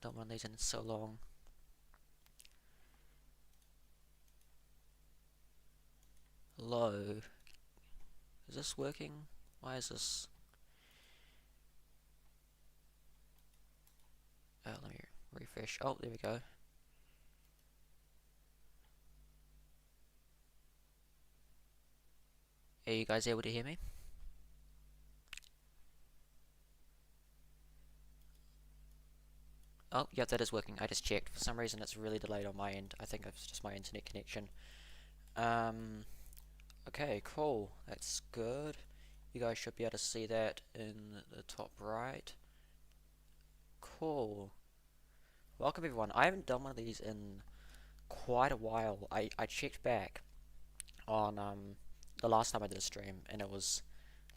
done one of these in so long. Hello. Is this working? Why is this? Oh, let me refresh. Oh, there we go. Are you guys able to hear me? Oh, yeah, that is working. I just checked. For some reason, it's really delayed on my end. I think it's just my internet connection. Okay, cool. That's good. You guys should be able to see that in the top right. Cool. Welcome, everyone. I haven't done one of these in quite a while. I checked back on the last time I did a stream, and it was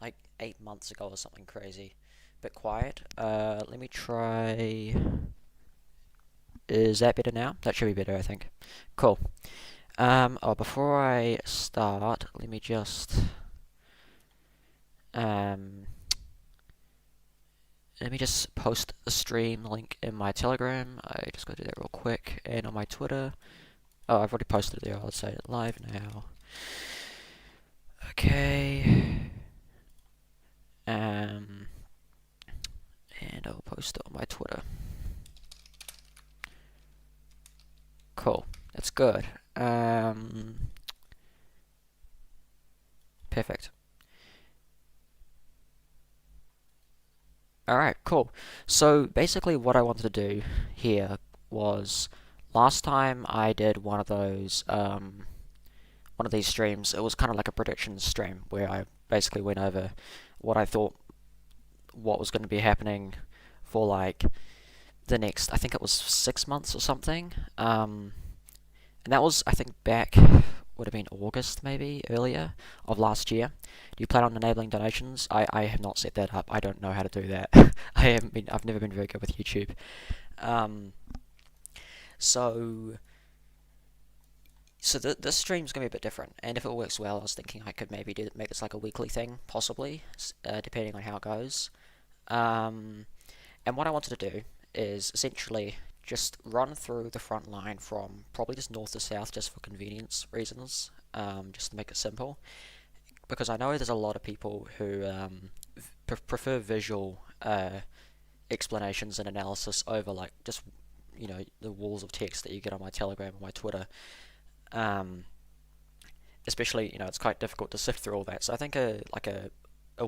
like 8 months ago or something crazy. Bit quiet. Let me try. Is that better now? That should be better, I think. Cool. Before I start, let me just post the stream link in my Telegram. I just gotta do that real quick, and on my Twitter. Oh, I've already posted it there. I'll say it live now. Okay. And I'll post it on my Twitter. Cool. That's good. Perfect. Alright, cool. So basically what I wanted to do here was, last time I did one of these streams, it was kind of like a prediction stream where I basically went over what I thought what was going to be happening for like the next, I think it was 6 months or something. And that was, I think, back, would have been August maybe, earlier, of last year. Do you plan on enabling donations? I have not set that up. I don't know how to do that. I've never been very good with YouTube. So this stream's gonna be a bit different, and if it works well, I was thinking I could maybe make this like a weekly thing, possibly, depending on how it goes. And what I wanted to do is essentially just run through the front line from probably just north to south, just for convenience reasons, just to make it simple. Because I know there's a lot of people who prefer visual explanations and analysis over like just the walls of text that you get on my Telegram or my Twitter. Especially it's quite difficult to sift through all that. So I think a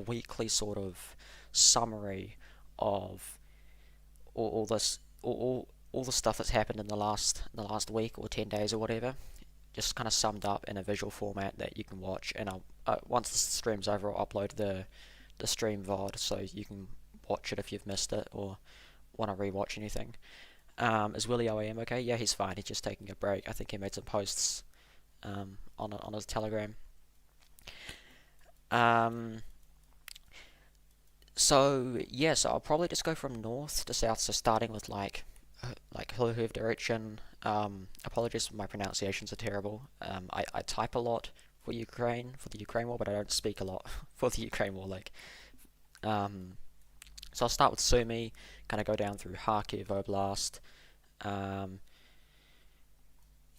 weekly sort of summary of all the stuff that's happened in the last week or 10 days or whatever, just kind of summed up in a visual format that you can watch. And I'll once the stream's over, I'll upload the stream VOD so you can watch it if you've missed it or want to rewatch anything. Is Willie OAM okay? Yeah, he's fine. He's just taking a break. I think he made some posts on his Telegram. So yeah, so I'll probably just go from north to south. So starting with like Huluhoof direction. Apologies if my pronunciations are terrible. I type a lot for the Ukraine war, but I don't speak a lot for the Ukraine war. So I'll start with Sumy, kind of go down through Kharkiv Oblast,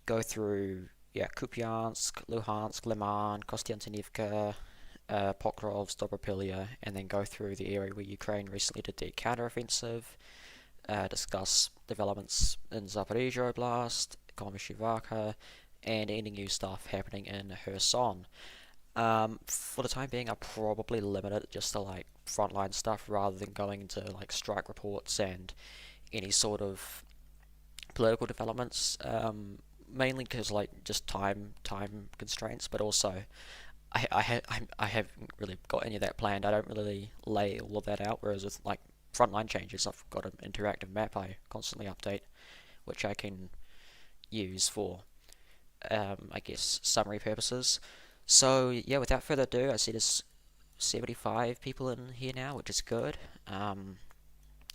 go through Kupiansk, Luhansk, Liman, Kostiantynivka, Pokrovsk, Dobropilia, and then go through the area where Ukraine recently did their counteroffensive, discuss developments in Zaporizhia Oblast, Komishivarka, and any new stuff happening in Kherson. For the time being, I'll probably limit it just to like frontline stuff rather than going into like strike reports and any sort of political developments. Mainly because like just time constraints, but also I haven't really got any of that planned. I don't really lay all of that out. Whereas with like frontline changes, I've got an interactive map I constantly update, which I can use for I guess summary purposes. So yeah, without further ado, I see there's 75 people in here now, which is good.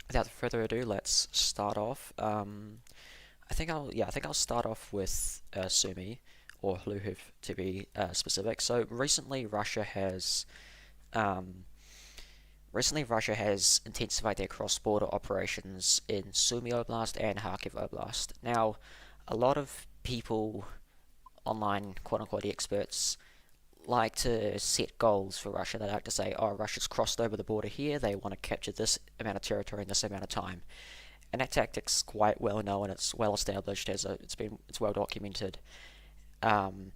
Without further ado, let's start off. I think I'll start off with Sumy, or Hluhuv to be specific. So recently, Russia has recently Russia has intensified their cross-border operations in Sumy Oblast and Kharkiv Oblast. Now, a lot of people, online quote-unquote experts, like to set goals for Russia. They like to say, oh, Russia's crossed over the border here, they want to capture this amount of territory in this amount of time. And that tactic's quite well known, it's well established, it's well documented. And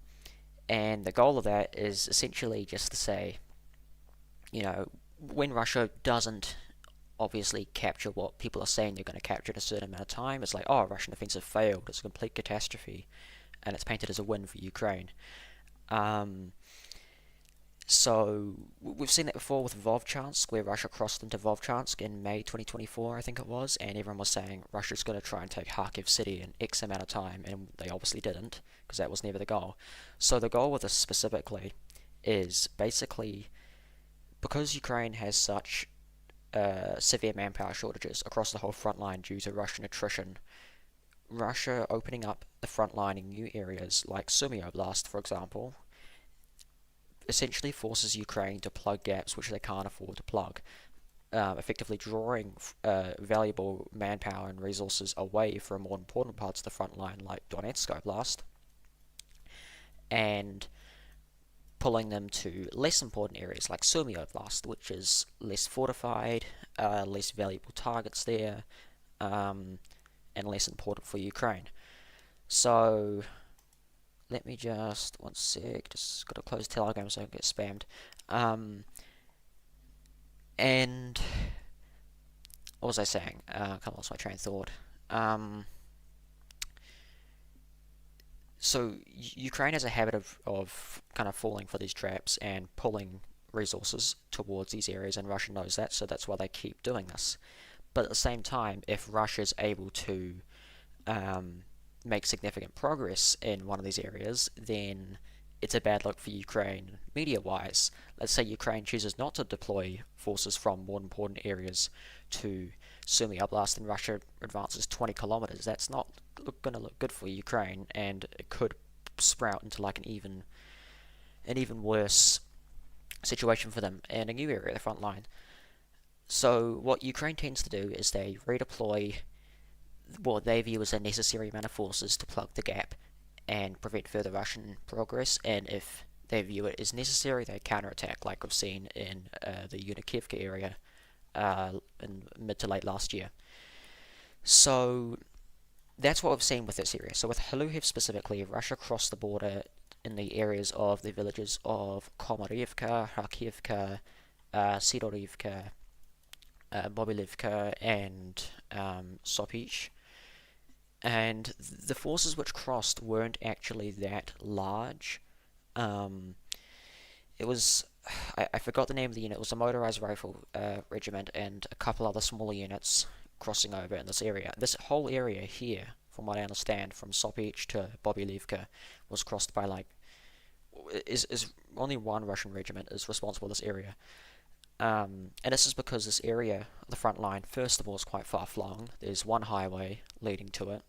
the goal of that is essentially just to say, when Russia doesn't obviously capture what people are saying they're going to capture in a certain amount of time, it's like, oh, Russian offensive failed, it's a complete catastrophe, and it's painted as a win for Ukraine. So we've seen that before with Vovchansk, where Russia crossed into Vovchansk in May 2024, I think it was, and everyone was saying Russia's going to try and take Kharkiv city in X amount of time, and they obviously didn't, because that was never the goal. So the goal with this specifically is basically, because Ukraine has such severe manpower shortages across the whole front line due to Russian attrition, Russia opening up the front line in new areas like Sumy Oblast, for example, essentially forces Ukraine to plug gaps which they can't afford to plug, effectively drawing valuable manpower and resources away from more important parts of the front line like Donetsk Oblast, and pulling them to less important areas like Sumy Oblast, which is less fortified, less valuable targets there, and less important for Ukraine. So let me just, one sec, just got to close Telegram so I don't get spammed. And what was I saying? Kind of lost my train of thought. So Ukraine has a habit of kind of falling for these traps and pulling resources towards these areas, and Russia knows that, so that's why they keep doing this. But at the same time, if Russia is able to make significant progress in one of these areas, then it's a bad look for Ukraine media-wise. Let's say Ukraine chooses not to deploy forces from more important areas to Sumy Oblast and Russia advances 20 kilometers. That's not going to look good for Ukraine, and it could sprout into like an even worse situation for them in a new area, the front line. So what Ukraine tends to do is they redeploy what they view as a necessary amount of forces to plug the gap and prevent further Russian progress, and if they view it as necessary, they counterattack, like we've seen in the Yunikivka area in mid to late last year. So that's what we've seen with this area. So with Haluhev specifically, Russia crossed the border in the areas of the villages of Komarivka, Kharkivka, Sidorivka, Bobilivka, and Sopich. And the forces which crossed weren't actually that large. It was, I forgot the name of the unit. It was a motorized rifle regiment and a couple other smaller units crossing over in this area. This whole area here, from what I understand, from Sopich to Bobilivka, was crossed by is only one Russian regiment is responsible for this area. And this is because this area, the front line, first of all, is quite far-flung. There's one highway leading to it,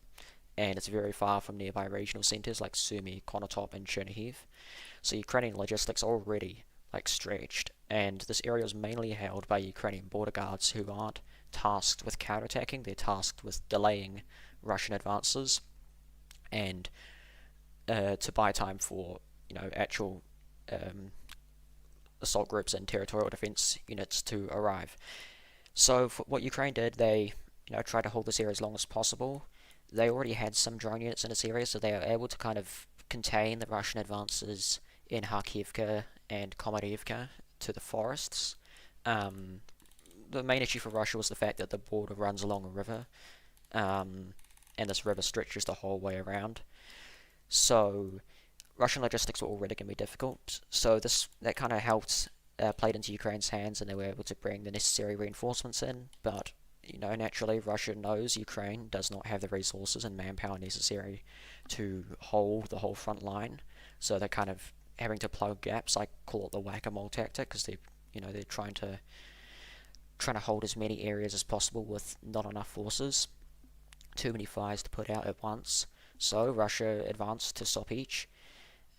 and it's very far from nearby regional centres like Sumy, Konotop, and Chernihiv. So Ukrainian logistics are already stretched, and this area is mainly held by Ukrainian border guards who aren't tasked with counterattacking. They're tasked with delaying Russian advances and to buy time for actual assault groups and territorial defense units to arrive. So for what Ukraine did, they tried to hold this area as long as possible. They already had some drone units in this area, so they were able to kind of contain the Russian advances in Kharkivka and Komarivka to the forests. The main issue for Russia was the fact that the border runs along a river, and this river stretches the whole way around. So Russian logistics were already going to be difficult, so that kind of helped, played into Ukraine's hands, and they were able to bring the necessary reinforcements in. But naturally, Russia knows Ukraine does not have the resources and manpower necessary to hold the whole front line, so they're kind of having to plug gaps. I call it the whack-a-mole tactic, because they're trying to hold as many areas as possible with not enough forces, too many fires to put out at once. So Russia advanced to Sopich,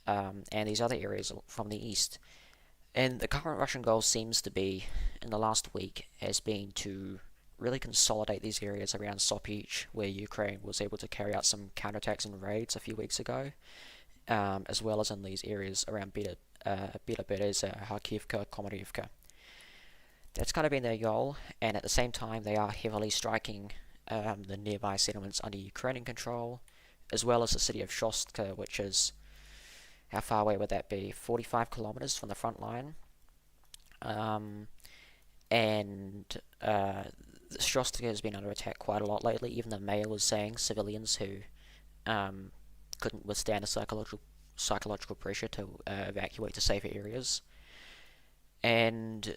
and these other areas from the east. And the current Russian goal seems to be in the last week has been to really consolidate these areas around Sopich, where Ukraine was able to carry out some counterattacks and raids a few weeks ago, as well as in these areas around Belabereza, Kharkivka, Komarivka. That's kind of been their goal, and at the same time they are heavily striking the nearby settlements under Ukrainian control, as well as the city of Shostka, which is, how far away would that be? 45 kilometers from the front line. And Shostka has been under attack quite a lot lately. Even the mayor was saying civilians who couldn't withstand the psychological pressure to evacuate to safer areas. And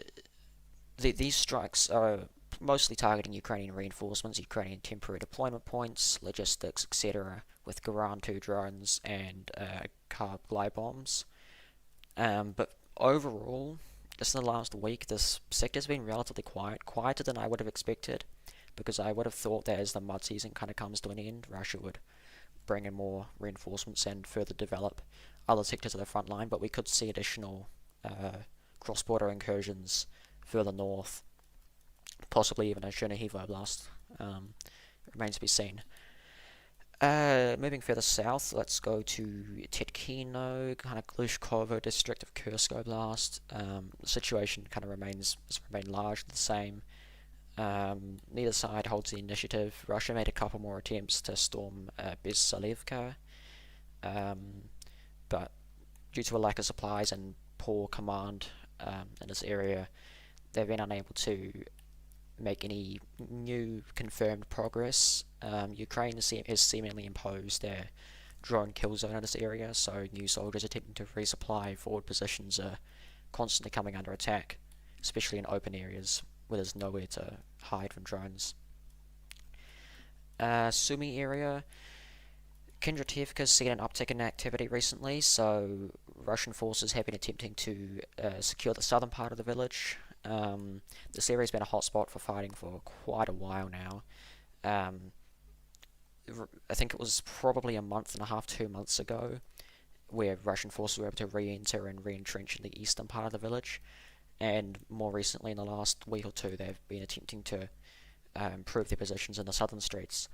these strikes are mostly targeting Ukrainian reinforcements, Ukrainian temporary deployment points, logistics, etc., with Garan 2 drones and carb glide bombs. But overall, just in the last week, this sector's been relatively quiet, quieter than I would have expected, because I would have thought that as the mud season kind of comes to an end, Russia would bring in more reinforcements and further develop other sectors of the front line, but we could see additional cross-border incursions further north, possibly even a Chernihiv Oblast. Remains to be seen. Moving further south, let's go to Tetkino, kind of Glushkovo district of Kursk Oblast. The situation kind of has remained largely the same. Neither side holds the initiative. Russia made a couple more attempts to storm Bezsalivka, but due to a lack of supplies and poor command in this area, they've been unable to make any new confirmed progress. Ukraine has seemingly imposed their drone kill zone in this area, so new soldiers attempting to resupply forward positions are constantly coming under attack, especially in open areas where there's nowhere to hide from drones. Sumy area, Kindratevka's seen an uptick in activity recently, so Russian forces have been attempting to secure the southern part of the village. This area's been a hotspot for fighting for quite a while now. I think it was probably a month and a half, 2 months ago, where Russian forces were able to re-enter and re-entrench in the eastern part of the village, and more recently, in the last week or two, they've been attempting to improve their positions in the southern streets.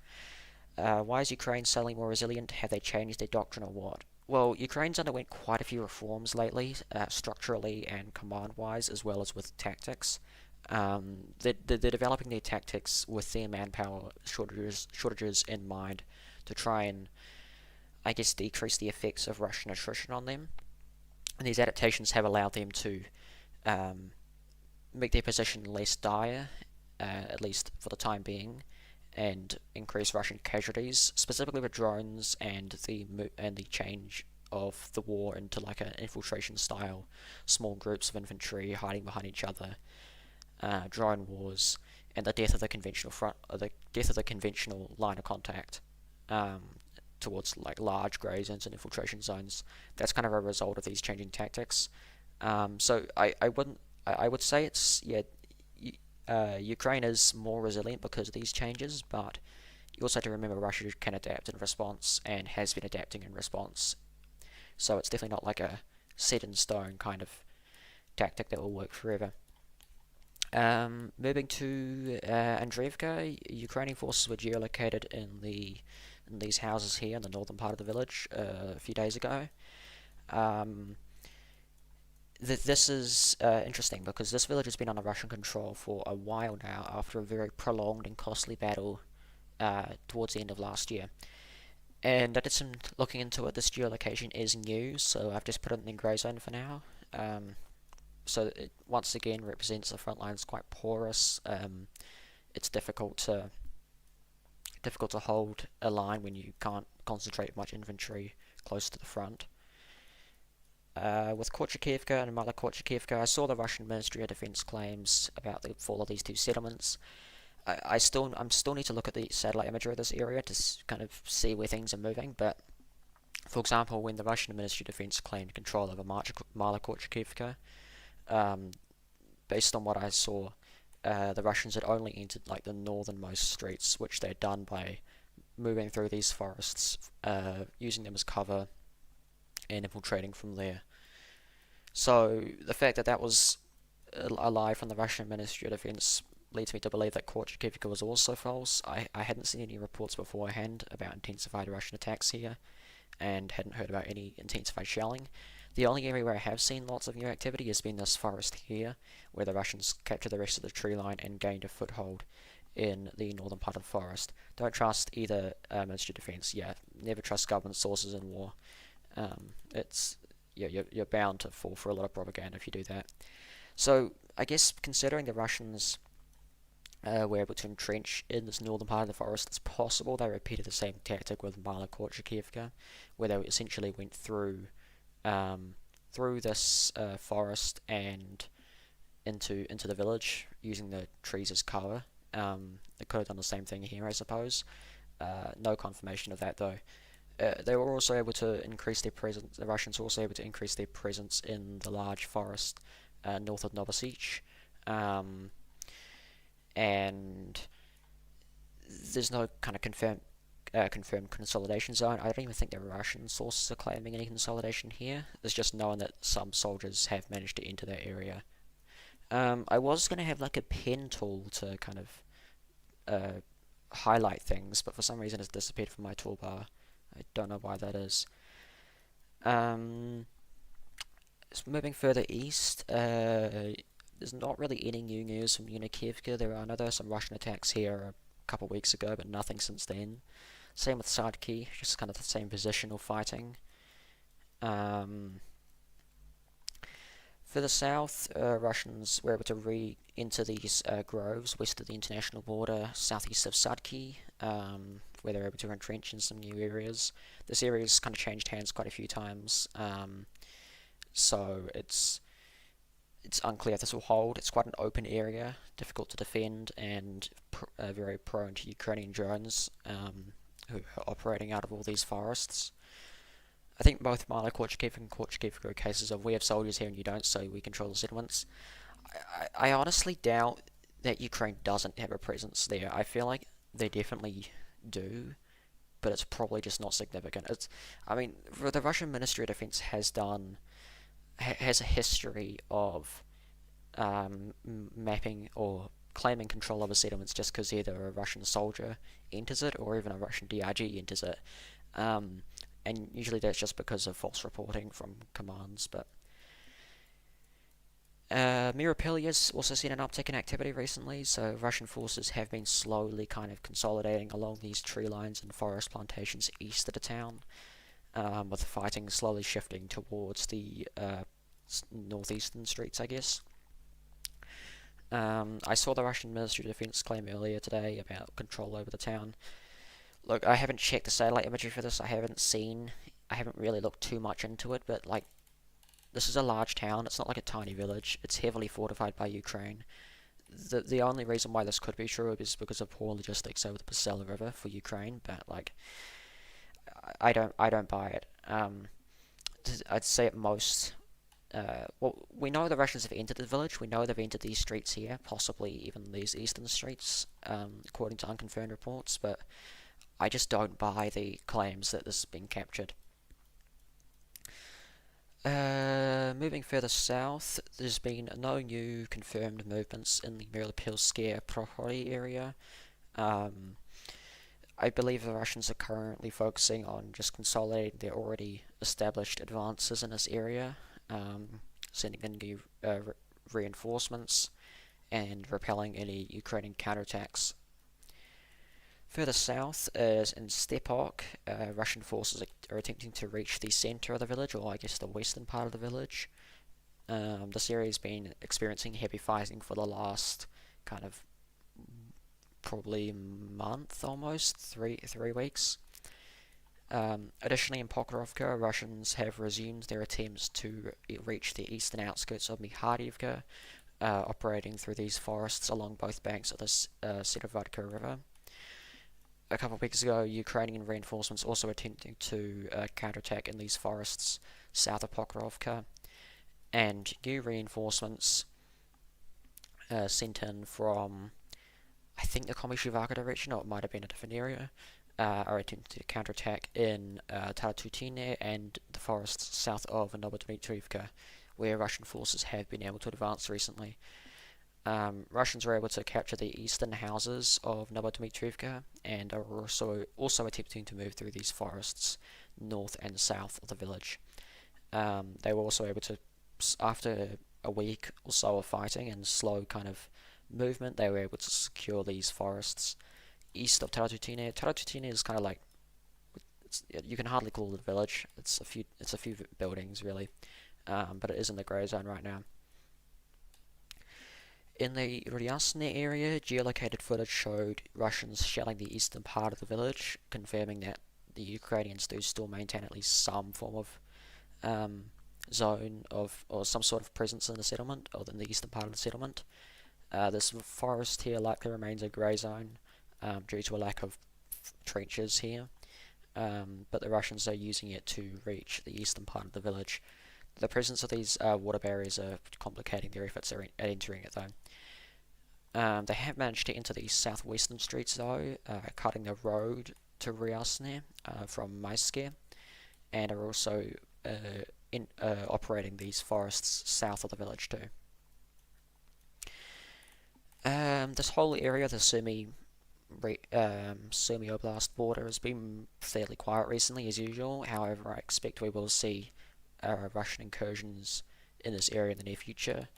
Why is Ukraine suddenly more resilient? Have they changed their doctrine or what? Well, Ukraine's underwent quite a few reforms lately, structurally and command-wise, as well as with tactics. They're developing their tactics with their manpower shortages in mind to try and, I guess, decrease the effects of Russian attrition on them. And these adaptations have allowed them to make their position less dire, at least for the time being, and increase Russian casualties, specifically with drones and the change of the war into like an infiltration style, small groups of infantry hiding behind each other, drone wars, and the death of the conventional line of contact towards like large grey zones and infiltration zones. That's kind of a result of these changing tactics. So I would say it's Ukraine is more resilient because of these changes, but you also have to remember Russia can adapt in response and has been adapting in response. So it's definitely not like a set in stone kind of tactic that will work forever. Moving to Andreevka, Ukrainian forces were geolocated in these houses here in the northern part of the village a few days ago. This is interesting because this village has been under Russian control for a while now after a very prolonged and costly battle towards the end of last year. And I did some looking into it. This geolocation is new, so I've just put it in the grey zone for now. So it once again represents the front lines quite porous. It's difficult to hold a line when you can't concentrate much infantry close to the front. With Korchakivka and Malakorchakivka, I saw the Russian Ministry of Defense claims about the fall of these two settlements. I still need to look at the satellite imagery of this area to kind of see where things are moving. But for example, when the Russian Ministry of Defense claimed control over Malakorchakivka, based on what I saw, the Russians had only entered like the northernmost streets, which they'd done by moving through these forests, using them as cover, and infiltrating from there. So the fact that that was a lie from the Russian Ministry of Defense leads me to believe that Korchakivka was also false. I hadn't seen any reports beforehand about intensified Russian attacks here, and hadn't heard about any intensified shelling. The only area where I have seen lots of new activity has been this forest here, where the Russians captured the rest of the tree line and gained a foothold in the northern part of the forest. Don't trust either Ministry of Defense. Yeah, never trust government sources in war. It's you're bound to fall for a lot of propaganda if you do that. So I guess considering the Russians were able to entrench in this northern part of the forest, it's possible they repeated the same tactic with Mala Korchakivka, where they essentially went through this forest and into the village using the trees as cover. They could have done the same thing here, I suppose. No confirmation of that though. They were also able to increase their presence. The Russians were also able to increase their presence in the large forest north of Novosibirsk, and there's no kind of confirmed consolidation zone. I don't even think the Russian sources are claiming any consolidation here. There's just known that some soldiers have managed to enter that area. I was going to have like a pen tool to kind of highlight things, but for some reason it's disappeared from my toolbar. I don't know why that is. Moving further east, there's not really any new news from Yunikivka. There were some Russian attacks here a couple of weeks ago, but nothing since then. Same with Sadki, just kind of the same positional fighting. Further south, Russians were able to re-enter these groves west of the international border, southeast of Sadki, where they're able to entrench in some new areas. This area's kind of changed hands quite a few times, so it's unclear if this will hold. It's quite an open area, difficult to defend, and very prone to Ukrainian drones who are operating out of all these forests. I think both Milo Korchakivka and Korchakivka are cases of we have soldiers here and you don't, so we control the settlements. I honestly doubt that Ukraine doesn't have a presence there. I feel like they definitely do, but it's probably just not significant. The Russian Ministry of Defense has a history of mapping or claiming control over settlements just because either a Russian soldier enters it or even a Russian DRG enters it. And usually that's just because of false reporting from commands, but Mirapilya's also seen an uptick in activity recently, so Russian forces have been slowly kind of consolidating along these tree lines and forest plantations east of the town, with fighting slowly shifting towards the northeastern streets, I guess. I saw the Russian Ministry of Defense claim earlier today about control over the town. Look, I haven't checked the satellite imagery for this. I haven't really looked too much into it, but like, this is a large town. It's not like a tiny village. It's heavily fortified by Ukraine. The only reason why this could be true is because of poor logistics over the Pasela River for Ukraine, but like, I don't buy it. I'd say at most, we know the Russians have entered the village. We know they've entered these streets here, possibly even these eastern streets, according to unconfirmed reports, but I just don't buy the claims that this has been captured. Moving further south, there's been no new confirmed movements in the Mirapilskaya Prohori area. I believe the Russians are currently focusing on just consolidating their already established advances in this area, sending in new reinforcements, and repelling any Ukrainian counterattacks. Further south, as in Stepok, Russian forces are attempting to reach the centre of the village, or I guess the western part of the village. This area has been experiencing heavy fighting for the last kind of probably month, almost 3 weeks. Additionally, in Pokrovka, Russians have resumed their attempts to reach the eastern outskirts of Mikhailivka, operating through these forests along both banks of the Severodka River. A couple of weeks ago, Ukrainian reinforcements also attempting to counterattack in these forests south of Pokrovka, and new reinforcements sent in from, I think, the Komishivaka direction, or it might have been a different area, are attempting to counterattack in Taratutine and the forests south of Novodmitrivka, where Russian forces have been able to advance recently. Russians were able to capture the eastern houses of Novodmitrivka and are also attempting to move through these forests north and south of the village. They were also able to, after a week or so of fighting and slow kind of movement, they were able to secure these forests east of Taratutine. Taratutine is kind of like, you can hardly call it a village. It's a few buildings really, but it is in the grey zone right now. In the Ryazne area, geolocated footage showed Russians shelling the eastern part of the village, confirming that the Ukrainians do still maintain at least some form of zone of or some sort of presence in the settlement, or in the eastern part of the settlement. This forest here likely remains a grey zone due to a lack of trenches here, but the Russians are using it to reach the eastern part of the village. The presence of these water barriers are complicating their efforts at entering it, though. They have managed to enter the southwestern streets, though, cutting the road to Ryazne from Maiske, and are also operating these forests south of the village, too. This whole area, the Sumy Oblast border, has been fairly quiet recently, as usual. However, I expect we will see Russian incursions in this area in the near future.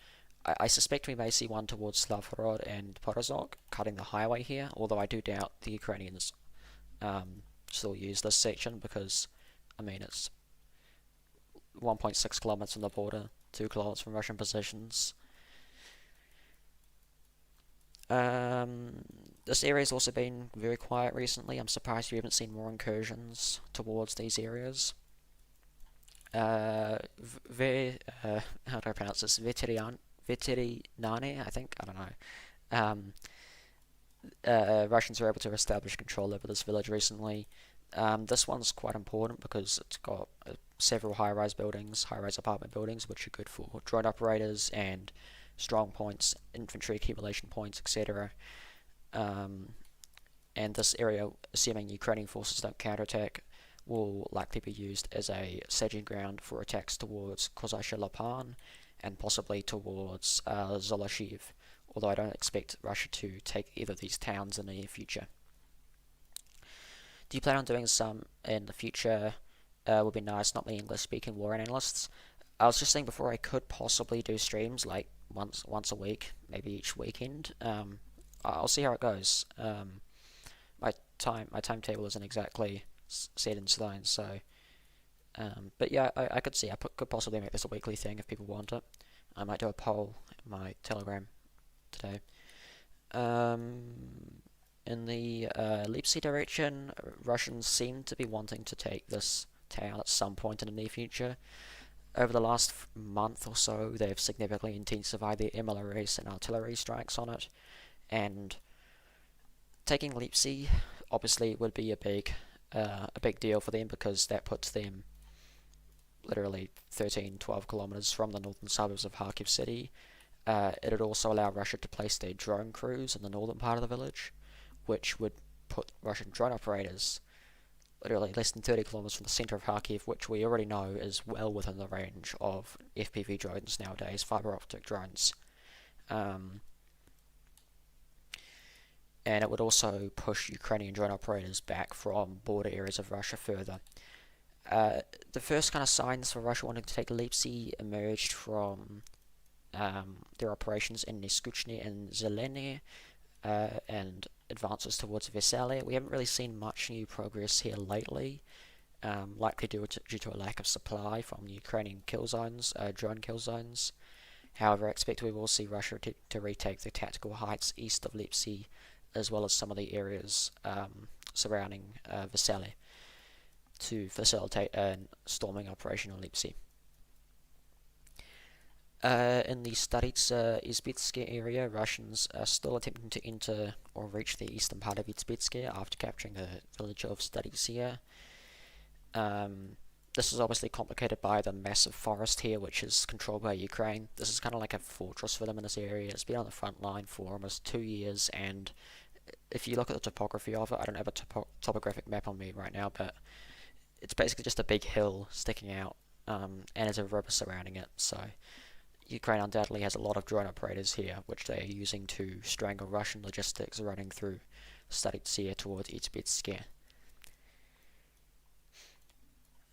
I suspect we may see one towards Slavhorod and Porozhok, cutting the highway here, although I do doubt the Ukrainians still use this section because, I mean, it's 1.6 kilometers from the border, 2 kilometers from Russian positions. This area has also been very quiet recently. I'm surprised we haven't seen more incursions towards these areas. How do I pronounce this? Veterinane, I think. I don't know. Russians were able to establish control over this village recently. This one's quite important because it's got several high-rise apartment buildings, which are good for drone operators and strong points, infantry accumulation points, etc. And this area, assuming Ukrainian forces don't counterattack, will likely be used as a staging ground for attacks towards Kozyshe Lopan and possibly towards Zoloshiv, although I don't expect Russia to take either of these towns in the near future. Do you plan on doing some in the future? Would be nice, not many English-speaking war analysts. I was just saying before, I could possibly do streams like once a week, maybe each weekend. I'll see how it goes. My timetable isn't exactly set in stone, so but yeah, I could see I could possibly make this a weekly thing if people want it. I might do a poll in my Telegram today. In the Leipzig direction, Russians seem to be wanting to take this town at some point in the near future. Over the last month or so, they've significantly intensified their MLRS and artillery strikes on it, and taking Leipzig obviously would be a big deal for them because that puts them literally 13-12 kilometers from the northern suburbs of Kharkiv city. It would also allow Russia to place their drone crews in the northern part of the village, which would put Russian drone operators literally less than 30 kilometers from the center of Kharkiv, which we already know is well within the range of FPV drones nowadays, fiber optic drones. And it would also push Ukrainian drone operators back from border areas of Russia further. The first kind of signs for Russia wanting to take Leipzig emerged from their operations in Neskuchny and Zeleny, and advances towards Vesely. We haven't really seen much new progress here lately, likely due to a lack of supply from the Ukrainian kill zones, drone kill zones. However, I expect we will see Russia to retake the tactical heights east of Leipzig, as well as some of the areas surrounding Vesely, to facilitate a storming operation on Leipzig. In the Staritsa Izbitske area, Russians are still attempting to enter or reach the eastern part of Izbitske after capturing the village of Staritsia. This is obviously complicated by the massive forest here, which is controlled by Ukraine. This is kind of like a fortress for them in this area. It's been on the front line for almost 2 years, and if you look at the topography of it, I don't have a topographic map on me right now, but it's basically just a big hill sticking out and as a river surrounding it. So Ukraine undoubtedly has a lot of drone operators here, which they are using to strangle Russian logistics running through Staritsia towards Izbetsk.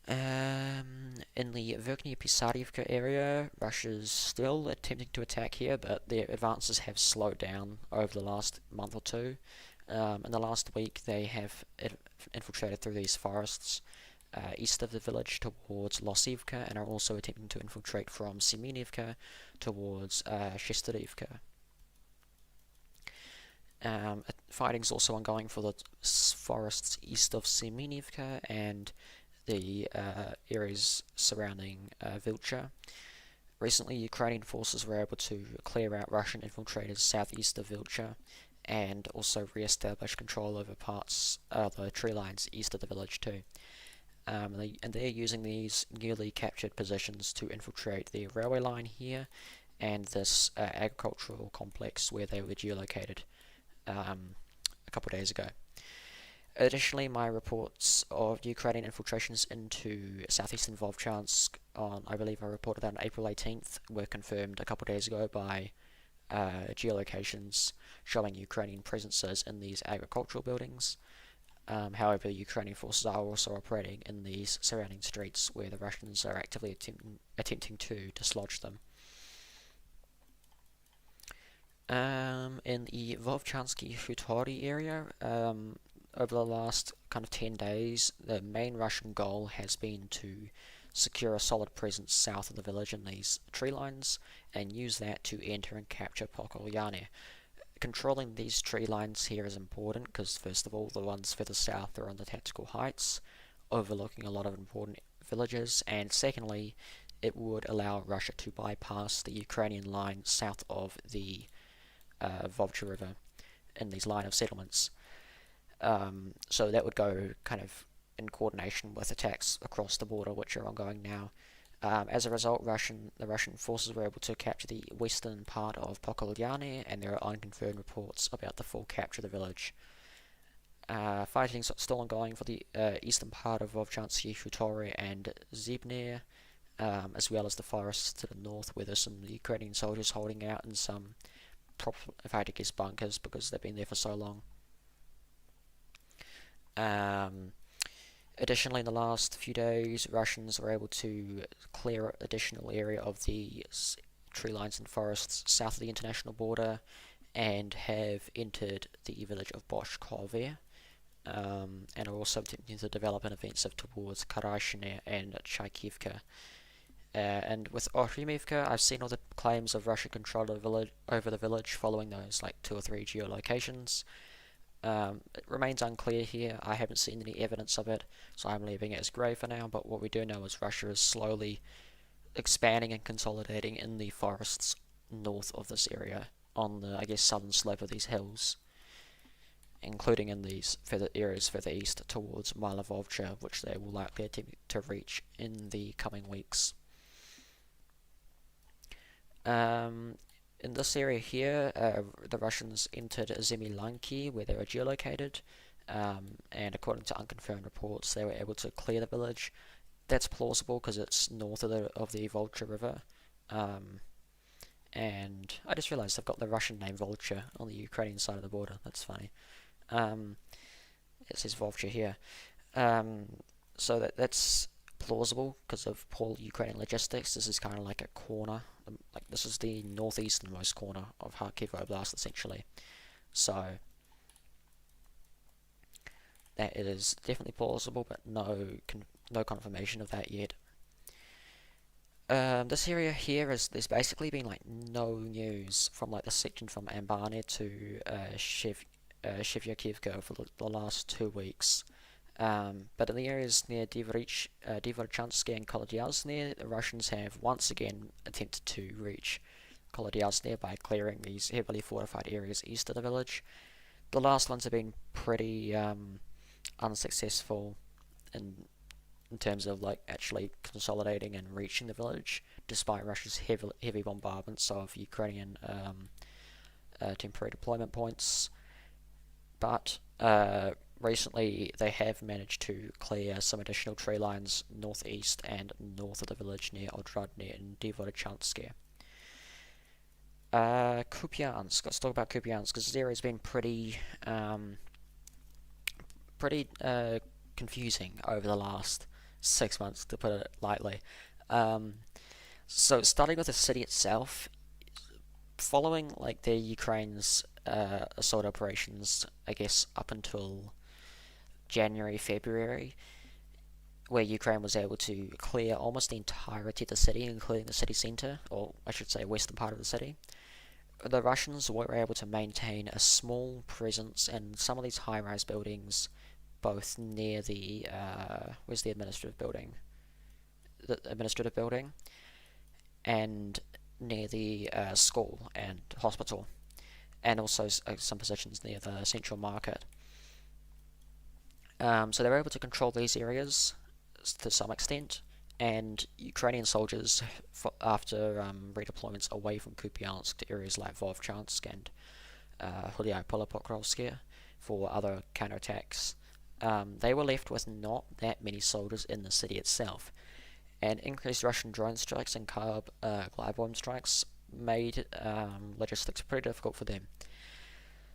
In the Verkhny-Pisarivka area, Russia's still attempting to attack here, but their advances have slowed down over the last month or two. In the last week, they have infiltrated through these forests east of the village towards Losivka, and are also attempting to infiltrate from Semenivka towards Shestadivka. Fighting's also ongoing for the forests east of Semenivka and the areas surrounding Vilcha. Recently, Ukrainian forces were able to clear out Russian infiltrators southeast of Vilcha and also re-establish control over parts of the tree lines east of the village too. And they're using these newly captured positions to infiltrate the railway line here and this agricultural complex where they were geolocated a couple of days ago. Additionally, my reports of Ukrainian infiltrations into southeastern Volchansk on, I believe I reported that on April 18th, were confirmed a couple of days ago by geolocations showing Ukrainian presences in these agricultural buildings. However, Ukrainian forces are also operating in these surrounding streets where the Russians are actively attempting to dislodge them. In the Vovchansky Hutori area, over the last kind of 10 days, the main Russian goal has been to secure a solid presence south of the village in these tree lines and use that to enter and capture Pokolyane. Controlling these tree lines here is important because, first of all, the ones further south are on the tactical heights, overlooking a lot of important villages, and secondly, it would allow Russia to bypass the Ukrainian line south of the Volcha River in these line of settlements. So that would go kind of in coordination with attacks across the border, which are ongoing now. As a result, the Russian forces were able to capture the western part of Pokolyane, and there are unconfirmed reports about the full capture of the village. Fighting is still ongoing for the eastern part of Vovchansky Hutori and Zibner, as well as the forests to the north, where there's some Ukrainian soldiers holding out in some, if I had to guess, bunkers because they've been there for so long. Additionally, in the last few days, Russians were able to clear additional area of the tree lines and forests south of the international border and have entered the village of Boshkove, and are also attempting to develop an offensive towards Karashine and Chaikivka. And with Ohrimivka, I've seen all the claims of Russian control over the village following those like 2 or 3 geolocations. It remains unclear here. I haven't seen any evidence of it, so I'm leaving it as grey for now, but what we do know is Russia is slowly expanding and consolidating in the forests north of this area on the, I guess, southern slope of these hills, including in these areas further east towards Malavovcha, which they will likely attempt to reach in the coming weeks. In this area here, the Russians entered Zemilanki, where they were geolocated, and according to unconfirmed reports, they were able to clear the village. That's plausible because it's north of the Volcha River, and I just realised I've got the Russian name Volcha on the Ukrainian side of the border. That's funny. It says Volcha here, so that's plausible because of poor Ukrainian logistics. This is kind of like a corner, like this is the northeasternmost corner of Kharkiv Oblast essentially, so that it is definitely plausible, but no confirmation of that yet. This area here there's basically been like no news from like the section from Ambane to Shevyakivka for the last 2 weeks. But in the areas near Dvorchansky and Kolodyazny, the Russians have once again attempted to reach Kolodyazny by clearing these heavily fortified areas east of the village. The last ones have been pretty unsuccessful in terms of like actually consolidating and reaching the village, despite Russia's heavy bombardments of Ukrainian temporary deployment points. But recently they have managed to clear some additional tree lines northeast and north of the village near Odradny and Divodachansky. Kupiansk. Let's talk about Kupiansk because this area has been pretty confusing over the last 6 months, to put it lightly. Um, so starting with the city itself, following like the Ukraine's assault operations, I guess up until January, February, where Ukraine was able to clear almost the entirety of the city, including the city centre, or I should say western part of the city. The Russians were able to maintain a small presence in some of these high-rise buildings, both near the where's the administrative building? The administrative building, and near the school and hospital, and also some positions near the central market. So they were able to control these areas to some extent, and Ukrainian soldiers, after redeployments away from Kupiansk to areas like Vovchansk and Hulyai-Polopokrovsky for other counterattacks, they were left with not that many soldiers in the city itself, and increased Russian drone strikes and glide bomb strikes made logistics pretty difficult for them.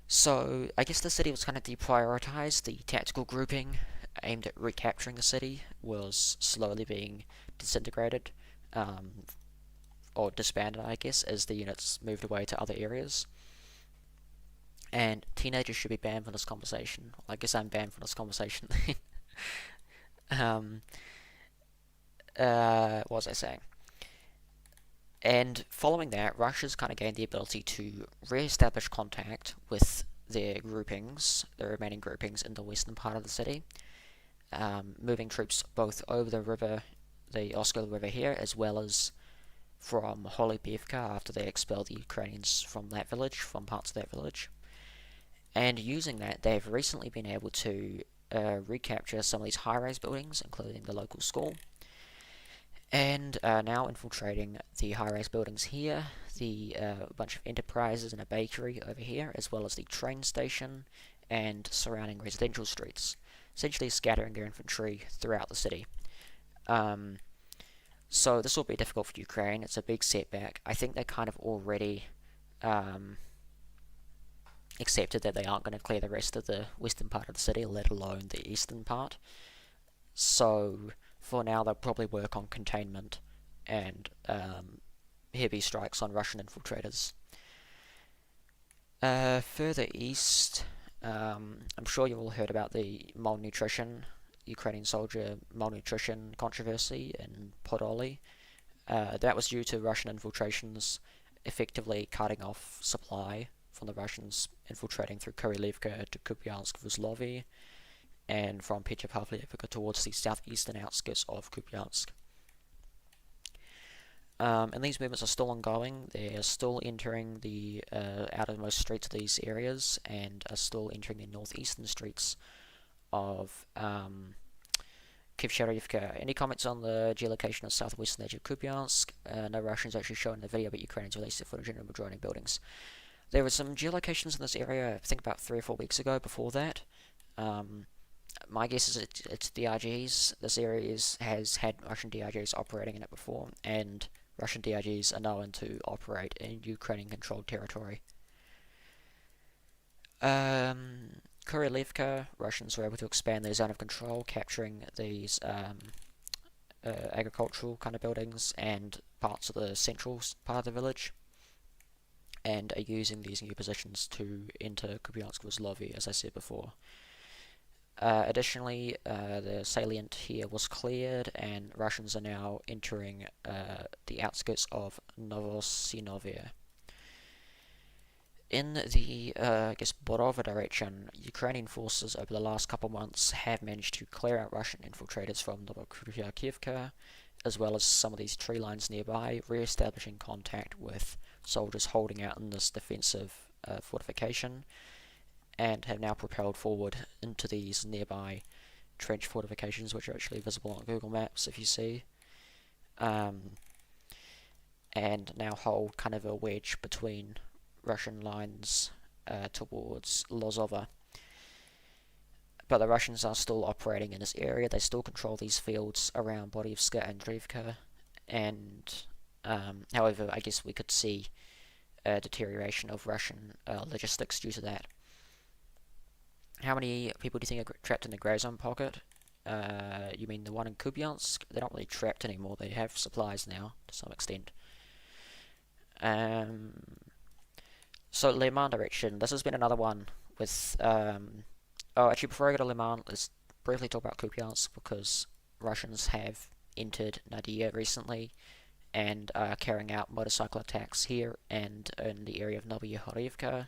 So I guess the city was kind of deprioritized. The tactical grouping aimed at recapturing the city was slowly being disintegrated, or disbanded, I guess, as the units moved away to other areas. And teenagers should be banned from this conversation. I guess I'm banned from this conversation. What was I saying? And following that, Russia's kind of gained the ability to re-establish contact with their groupings, the remaining groupings in the western part of the city, moving troops both over the river, the Oskil River here, as well as from Holybivka after they expelled the Ukrainians from that village, from parts of that village. And using that, they've recently been able to recapture some of these high-rise buildings, including the local school, and now infiltrating the high-rise buildings here, the bunch of enterprises and a bakery over here, as well as the train station and surrounding residential streets, essentially scattering their infantry throughout the city. So this will be difficult for Ukraine. It's a big setback. I think they kind of already accepted that they aren't going to clear the rest of the western part of the city, let alone the eastern part. So for now, they'll probably work on containment and heavy strikes on Russian infiltrators. Further east, I'm sure you've all heard about the malnutrition, Ukrainian soldier malnutrition controversy in Podoli. That was due to Russian infiltrations effectively cutting off supply from the Russians infiltrating through Kurylivka to Kupiansk-Vuzlovy, and from Petropavlovka towards the southeastern outskirts of Kupiansk. And these movements are still ongoing. They are still entering the outermost streets of these areas, and are still entering the northeastern streets of Kivsharivka. Any comments on the geolocation of southwestern edge of Kupiansk? No Russians actually shown in the video, but Ukrainians released the footage of adjoining buildings. There were some geolocations in this area, I think about 3 or 4 weeks ago before that. My guess is it's DRGs. This area has had Russian DRGs operating in it before, and Russian DRGs are known to operate in Ukrainian-controlled territory. Kurylivka, Russians were able to expand their zone of control, capturing these agricultural kind of buildings and parts of the central part of the village, and are using these new positions to enter Kupiansk-Vuzlovy, as I said before. Additionally, the salient here was cleared, and Russians are now entering the outskirts of Novosinovia. In the, Borova direction, Ukrainian forces over the last couple months have managed to clear out Russian infiltrators from Novokryakivka, as well as some of these tree lines nearby, re-establishing contact with soldiers holding out in this defensive fortification, and have now propelled forward into these nearby trench fortifications, which are actually visible on Google Maps if you see, and now hold kind of a wedge between Russian lines towards Lozova. but the Russians are still operating in this area. They still control these fields around Boryivka and Drivka, and however, I guess we could see a deterioration of Russian logistics due to that. How many people do you think are trapped in the grey zone pocket? You mean the one in Kupiansk? They're not really trapped anymore. They have supplies now, to some extent. So Liman direction. This has been another one with... oh, actually, before I go to Liman, let's briefly talk about Kupiansk, because Russians have entered Nadia recently and are carrying out motorcycle attacks here and in the area of Novoyahorivka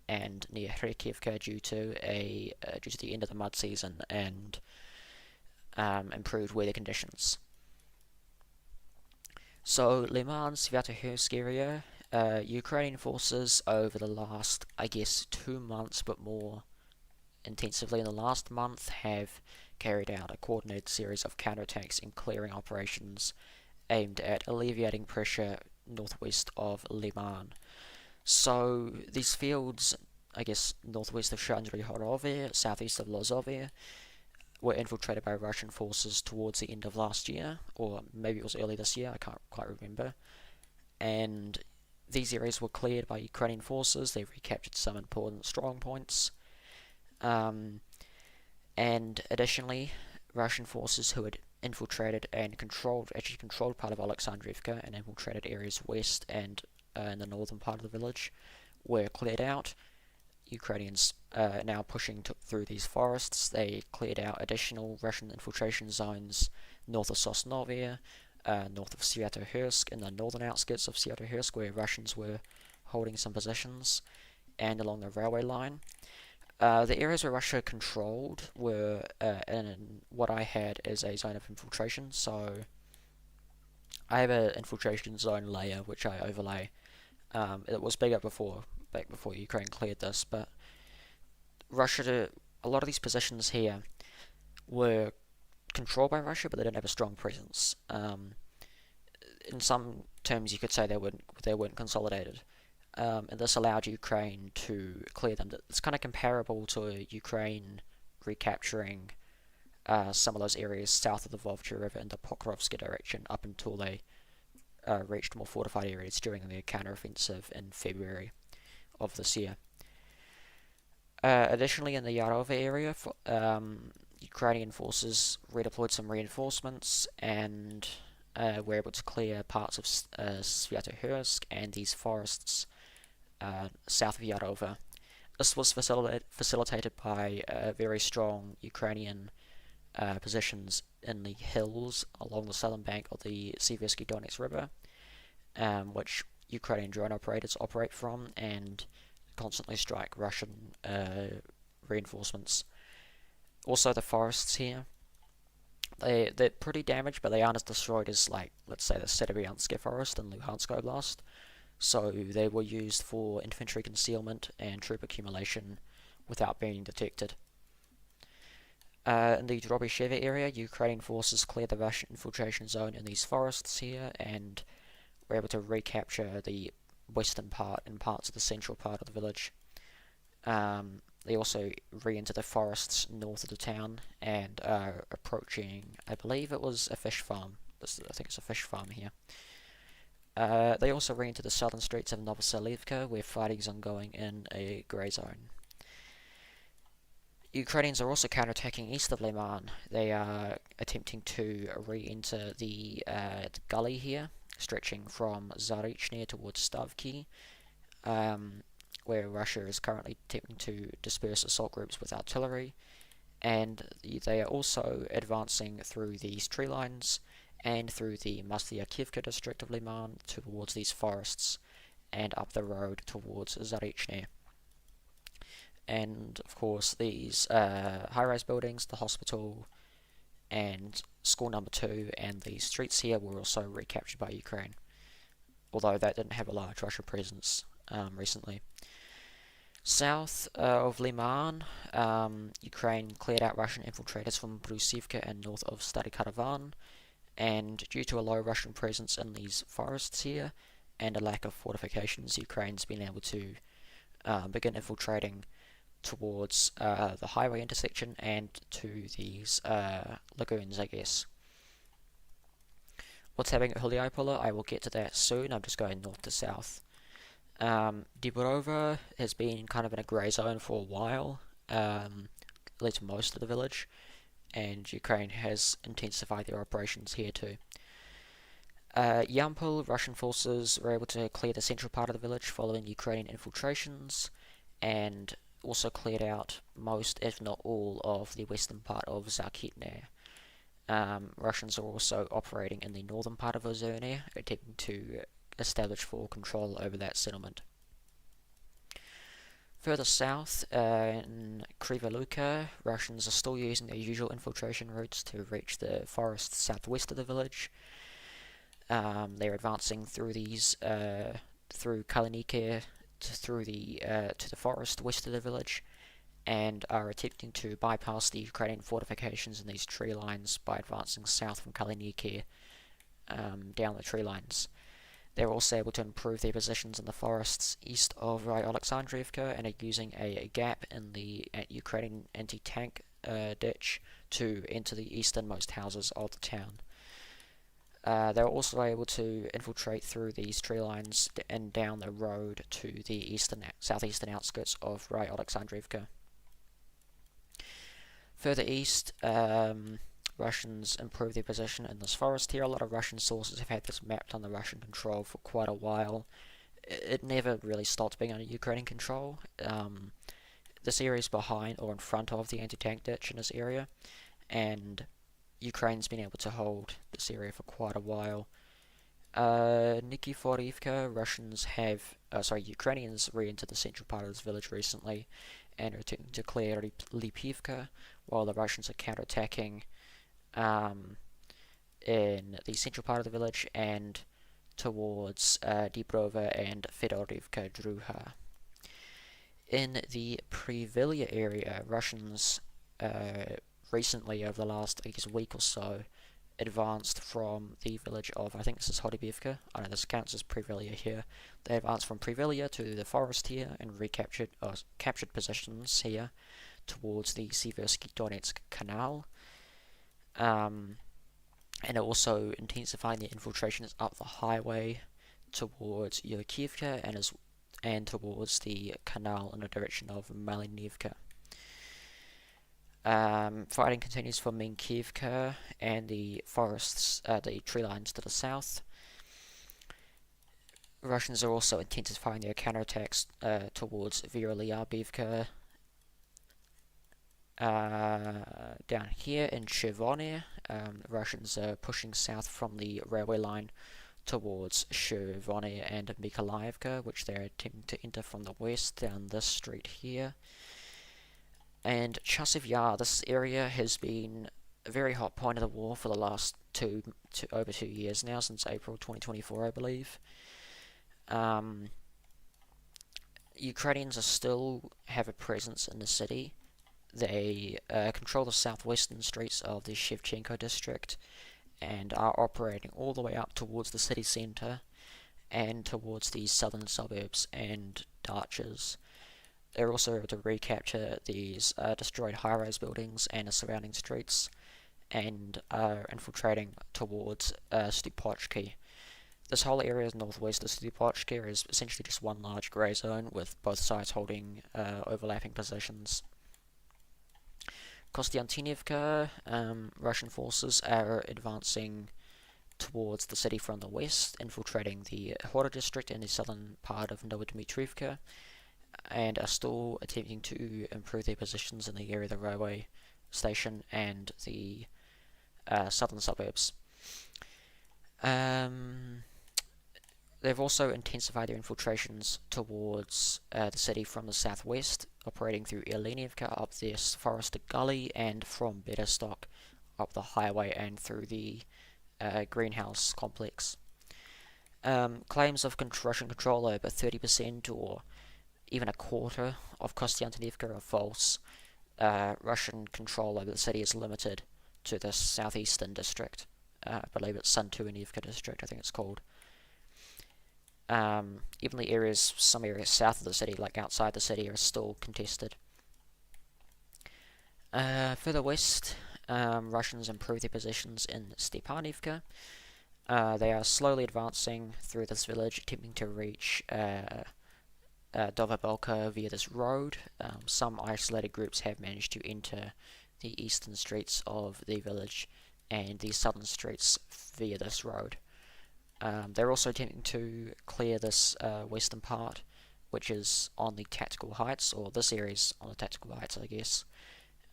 and near Hrikivka due to the end of the mud season and improved weather conditions. So Liman, Svyatohirsk area, Ukrainian forces over the last, I guess, 2 months, but more intensively in the last month, have carried out a coordinated series of counterattacks and clearing operations aimed at alleviating pressure northwest of Liman. So these fields, I guess, northwest of Shandri-Horovia, southeast of Lozovia, were infiltrated by Russian forces towards the end of last year, or maybe it was early this year, I can't quite remember. And these areas were cleared by Ukrainian forces. They recaptured some important strong points. And additionally, Russian forces who had infiltrated and controlled part of Alexandrivka and infiltrated areas west and in the northern part of the village were cleared out. Ukrainians now pushing through these forests. They cleared out additional Russian infiltration zones north of Sosnovia, north of Svyatohirsk, in the northern outskirts of Svyatohirsk, where Russians were holding some positions, and along the railway line. The areas where Russia controlled were in what I had as a zone of infiltration. So I have an infiltration zone layer which I overlay. It was bigger back before Ukraine cleared this, but a lot of these positions here were controlled by Russia, but they didn't have a strong presence. In some terms, you could say they weren't consolidated. And this allowed Ukraine to clear them. It's kind of comparable to Ukraine recapturing some of those areas south of the Vovcha River in the Pokrovska direction up until they reached more fortified areas during their counteroffensive in February of this year. Additionally, in the Yarova area, Ukrainian forces redeployed some reinforcements and were able to clear parts of Svyatohirsk and these forests south of Yarova. This was facilitated by very strong Ukrainian positions in the hills along the southern bank of the Siversky Donets River, which Ukrainian drone operators operate from and constantly strike Russian reinforcements. Also, the forests here, they're pretty damaged, but they aren't as destroyed as, like, let's say, the Serebryantska forest in Luhansk Oblast. So they were used for infantry concealment and troop accumulation without being detected. In the Drobisheva area, Ukrainian forces cleared the Russian infiltration zone in these forests here and were able to recapture the western part and parts of the central part of the village. They also re-entered the forests north of the town and are approaching, I believe it was a fish farm. I think it's a fish farm here. They also re-entered the southern streets of Novoselivka, where fighting is ongoing in a grey zone. Ukrainians are also counterattacking east of Liman. They are attempting to re-enter the gully here, stretching from Zarichny towards Stavki, where Russia is currently attempting to disperse assault groups with artillery, and they are also advancing through these tree lines and through the Mastyakivka district of Liman towards these forests and up the road towards Zarichny. And of course these high-rise buildings, the hospital and school number 2 and the streets here were also recaptured by Ukraine, although that didn't have a large Russian presence recently. South of Liman, Ukraine cleared out Russian infiltrators from Brusivka and north of Stary Karavan, and due to a low Russian presence in these forests here and a lack of fortifications, Ukraine's been able to begin infiltrating towards the highway intersection and to these lagoons, I guess. What's happening at Heliopolo? I will get to that soon. I'm just going north to south. Dibrovo has been kind of in a grey zone for a while, at least most of the village, and Ukraine has intensified their operations here too. Yampol, Russian forces were able to clear the central part of the village following Ukrainian infiltrations, and also cleared out most, if not all, of the western part of Zakitne. Russians are also operating in the northern part of Ozerne, attempting to establish full control over that settlement. Further south, in Krivaluka, Russians are still using their usual infiltration routes to reach the forest southwest of the village. They're advancing through these, through Kalinike, to the forest west of the village, and are attempting to bypass the Ukrainian fortifications in these tree lines by advancing south from Kalinike, down the tree lines. They're also able to improve their positions in the forests east of Alexandriivka and are using a gap in the Ukrainian anti-tank ditch to enter the easternmost houses of the town. They're also able to infiltrate through these tree lines and down the road to the southeastern outskirts of Alexandriivka. Further east, Russians improve their position in this forest here. A lot of Russian sources have had this mapped under Russian control for quite a while. It never really stopped being under Ukrainian control. This area is behind or in front of the anti-tank ditch in this area, and Ukraine's been able to hold this area for quite a while. Nikiforivka, Ukrainians re-entered the central part of this village recently and are attempting to clear Lipivka, while the Russians are counterattacking in the central part of the village and towards Dibrova and Fedorivka Druha. In the Privilia area, Russians recently, over the last week or so, advanced from the village of, I think this is Hodibivka, I know this counts as Privilia here. They advanced from Privilia to the forest here and captured positions here towards the Siversky Donetsk Canal, and also intensifying their infiltrations up the highway towards Yurkivka and towards the canal in the direction of Malinivka. Fighting continues for Minkivka and the forests, the tree lines to the south. Russians are also intensifying their counterattacks towards Virolyabivka. Down here in Chervone, Russians are pushing south from the railway line towards Chervone and Mykolaievka, which they're attempting to enter from the west down this street here. And Chasiv Yar, this area has been a very hot point of the war for the last over 2 years now, since April 2024, I believe. Ukrainians still have a presence in the city. They control the southwestern streets of the Shevchenko district and are operating all the way up towards the city centre and towards the southern suburbs and Darches. They're also able to recapture these destroyed high-rise buildings and the surrounding streets, and are infiltrating towards Stupochki. This whole area northwest of Stupochki is essentially just one large grey zone, with both sides holding overlapping positions. Kostiantynivka, Russian forces are advancing towards the city from the west, infiltrating the Hora district in the southern part of Novodmitrivka, and are still attempting to improve their positions in the area of the railway station and the southern suburbs. They've also intensified their infiltrations towards the city from the southwest, operating through Ilinivka up this forested gully, and from Bedestok up the highway and through the greenhouse complex. Claims of Russian control over 30% or even a quarter of Kostiantynivka are false. Russian control over the city is limited to the southeastern district. I believe it's Santuinivka district, I think it's called. Even some areas south of the city, like outside the city, are still contested. Further west, Russians improve their positions in Stepanivka. They are slowly advancing through this village, attempting to reach Dovabalka via this road. Some isolated groups have managed to enter the eastern streets of the village and the southern streets via this road. They're also attempting to clear this western part, which is on the tactical heights, or this area's on the tactical heights, I guess.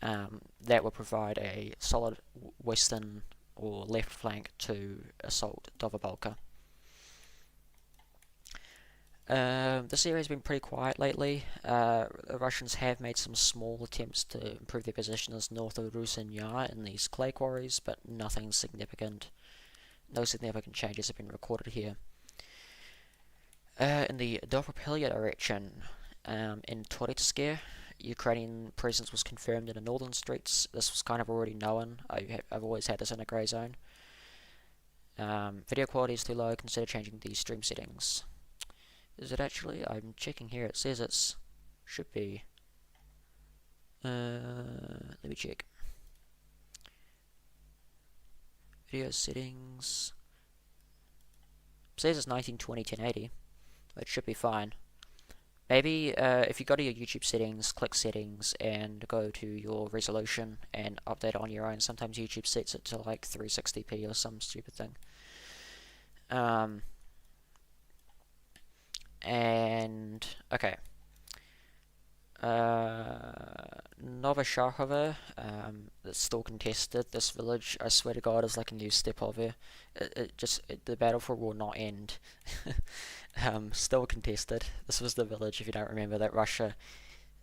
That will provide a solid western or left flank to assault Dovabalka. This area has been pretty quiet lately. The Russians have made some small attempts to improve their positions north of Rusanya in these clay quarries, but nothing significant. No significant changes have been recorded here. In the Dobropilya direction, in Toretske, Ukrainian presence was confirmed in the northern streets. This was kind of already known. I've always had this in a grey zone. Video quality is too low. Consider changing the stream settings. Is it actually? I'm checking here. It says it's should be. Let me check. Video settings. It says it's 1920 1080. It should be fine. Maybe if you go to your YouTube settings, click settings, and go to your resolution and update it on your own. Sometimes YouTube sets it to like 360p or some stupid thing. And okay. Novosharkova, it's still contested. This village, I swear to God, is like a new step over. The battle for will not end. Still contested. This was the village, if you don't remember, that Russia,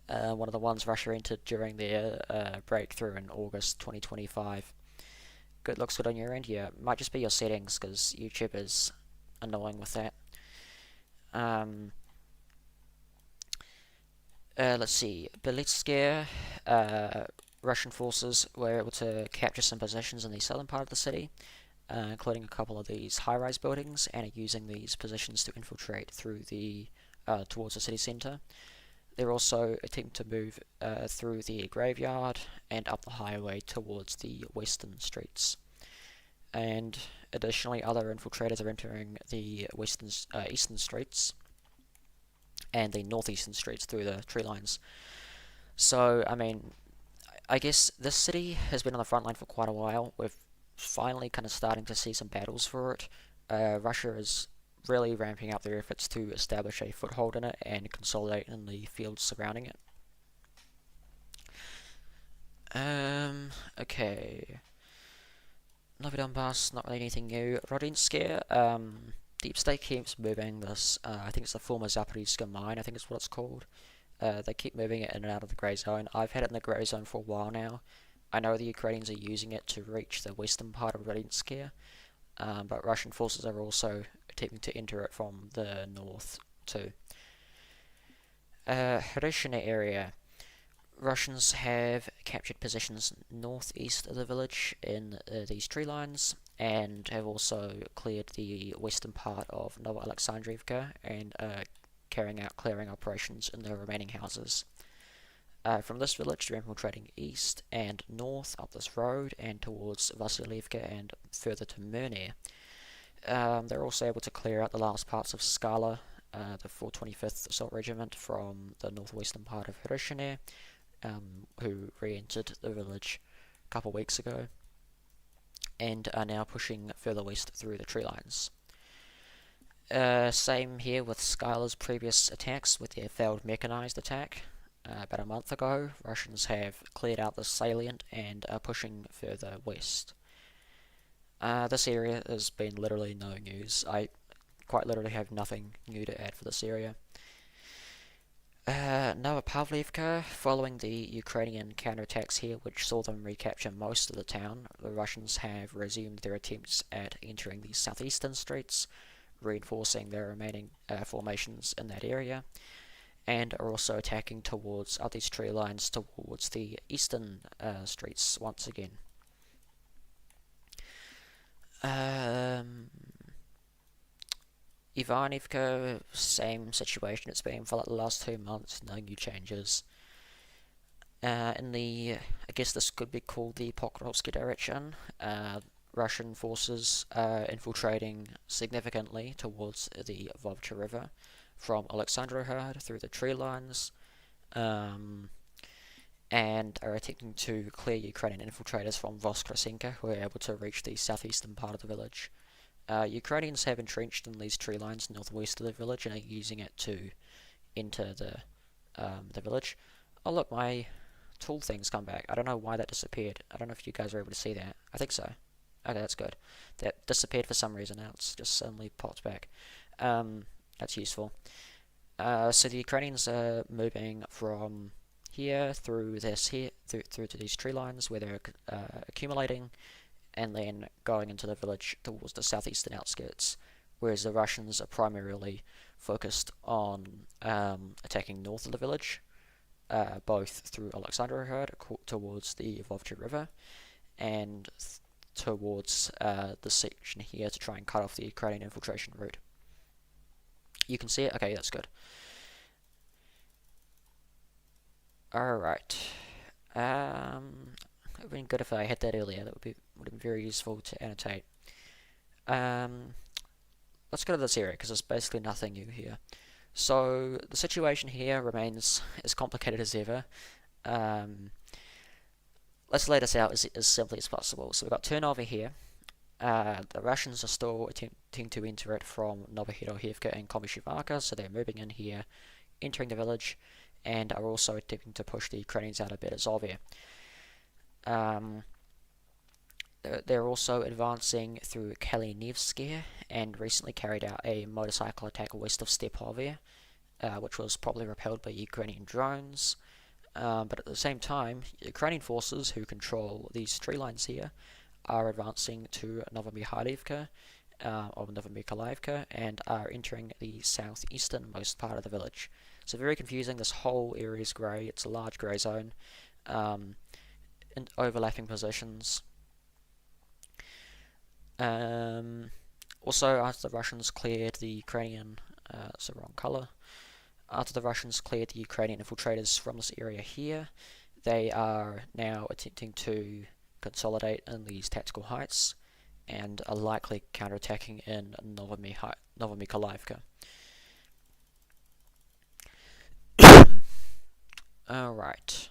one of the ones Russia entered during their breakthrough in August 2025. Good, looks good on your end. Yeah, might just be your settings because YouTube is annoying with that. Let's see, Belitskaya, Russian forces were able to capture some positions in the southern part of the city, including a couple of these high-rise buildings, and are using these positions to infiltrate through the towards the city centre. They're also attempting to move through the graveyard and up the highway towards the western streets. And additionally, other infiltrators are entering the eastern streets and the northeastern streets through the tree lines. So, I mean, I guess this city has been on the front line for quite a while. We're finally kind of starting to see some battles for it. Russia is really ramping up their efforts to establish a foothold in it and consolidate in the fields surrounding it. Okay. Novi Donbass, not really anything new. Rodinskaya, Deep State keeps moving this, I think it's the former Zaporizhzhia mine, I think it's what it's called. They keep moving it in and out of the grey zone. I've had it in the grey zone for a while now. I know the Ukrainians are using it to reach the western part of Rodinskaya, but Russian forces are also attempting to enter it from the north too. Hiroshina area. Russians have captured positions northeast of the village in these tree lines, and have also cleared the western part of Novoalexandriivka and carrying out clearing operations in the remaining houses. From this village, they're infiltrating east and north up this road and towards Vasilyevka and further to Murnir. They're also able to clear out the last parts of Skala, the 425th Assault Regiment from the northwestern part of Hiroshina, who re-entered the village a couple weeks ago, and are now pushing further west through the tree lines. Same here with Skylar's previous attacks with their failed mechanized attack. About a month ago, Russians have cleared out the salient and are pushing further west. This area has been literally no news. I quite literally have nothing new to add for this area. Novopavlivka, following the Ukrainian counterattacks here, which saw them recapture most of the town, the Russians have resumed their attempts at entering the southeastern streets, reinforcing their remaining formations in that area, and are also attacking towards up these tree lines towards the eastern streets once again. Ivanivka, same situation it's been for like the last 2 months, no new changes. In the, I guess this could be called the Pokrovsky direction, Russian forces are infiltrating significantly towards the Vovcha River from Alexandrogard through the tree lines, and are attempting to clear Ukrainian infiltrators from Voskresenka, who are able to reach the southeastern part of the village. Ukrainians have entrenched in these tree lines northwest of the village and are using it to enter the village. Oh look, my tool thing's come back. I don't know why that disappeared. I don't know if you guys are able to see that. I think so. Okay, that's good. That disappeared for some reason. Now it's just suddenly popped back. That's useful. So the Ukrainians are moving from here through through to these tree lines where they're accumulating, and then going into the village towards the southeastern outskirts. Whereas the Russians are primarily focused on attacking north of the village, both through Alexandrogard towards the Vovcha River, and towards the section here to try and cut off the Ukrainian infiltration route. You can see it? Okay, that's good. Alright. It would have been good if I had that earlier. That would have been very useful to annotate. Let's go to this area, because there's basically nothing new here. So, the situation here remains as complicated as ever. Let's lay this out as simply as possible. So we've got turnover here. The Russians are still attempting to enter it from Novohidovka and Komishivaka, so they're moving in here, entering the village, and are also attempting to push the Ukrainians out of Berezovye. They're also advancing through Kalinivsky and recently carried out a motorcycle attack west of Stepovye, which was probably repelled by Ukrainian drones. But at the same time, Ukrainian forces who control these tree lines here are advancing to Novomikhailivka, or Novomikhailivka, and are entering the southeasternmost part of the village. So very confusing. This whole area is grey. It's a large grey zone, in overlapping positions. Also, after the Russians cleared the Ukrainian, it's the wrong colour. After the Russians cleared the Ukrainian infiltrators from this area here, they are now attempting to consolidate in these tactical heights and are likely counterattacking in Novomikhailivka. Alright.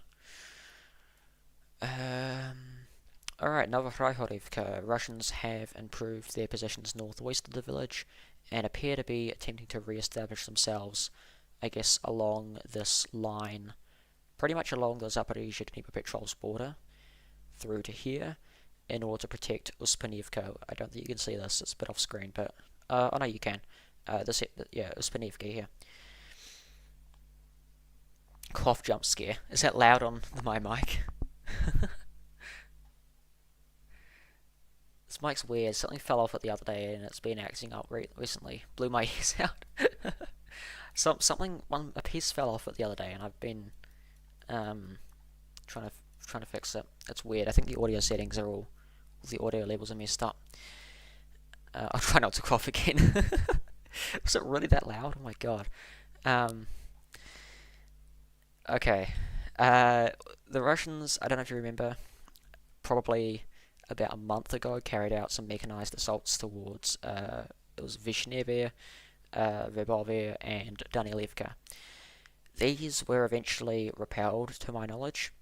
Alright, Novokhyrovka. Russians have improved their positions northwest of the village and appear to be attempting to re-establish themselves, I guess, along this line, pretty much along the Zaporizhzhia-Dnipropetrovsk border, through to here, in order to protect Uspanivka. I don't think you can see this, it's a bit off screen, but, oh no, you can. Uspanivka here. Cough jump scare. Is that loud on my mic? This mic's weird. Something fell off it the other day and it's been acting up recently. Blew my ears out. A piece fell off it the other day and I've been trying to fix it. It's weird. I think the audio settings are all the audio levels are messed up. I'll try not to cough again. Was it really that loud? Oh my god. Okay. The Russians, I don't know if you remember, probably about a month ago carried out some mechanized assaults towards it was Vishnevye, Verbovye, and Danilivka. These were eventually repelled, to my knowledge,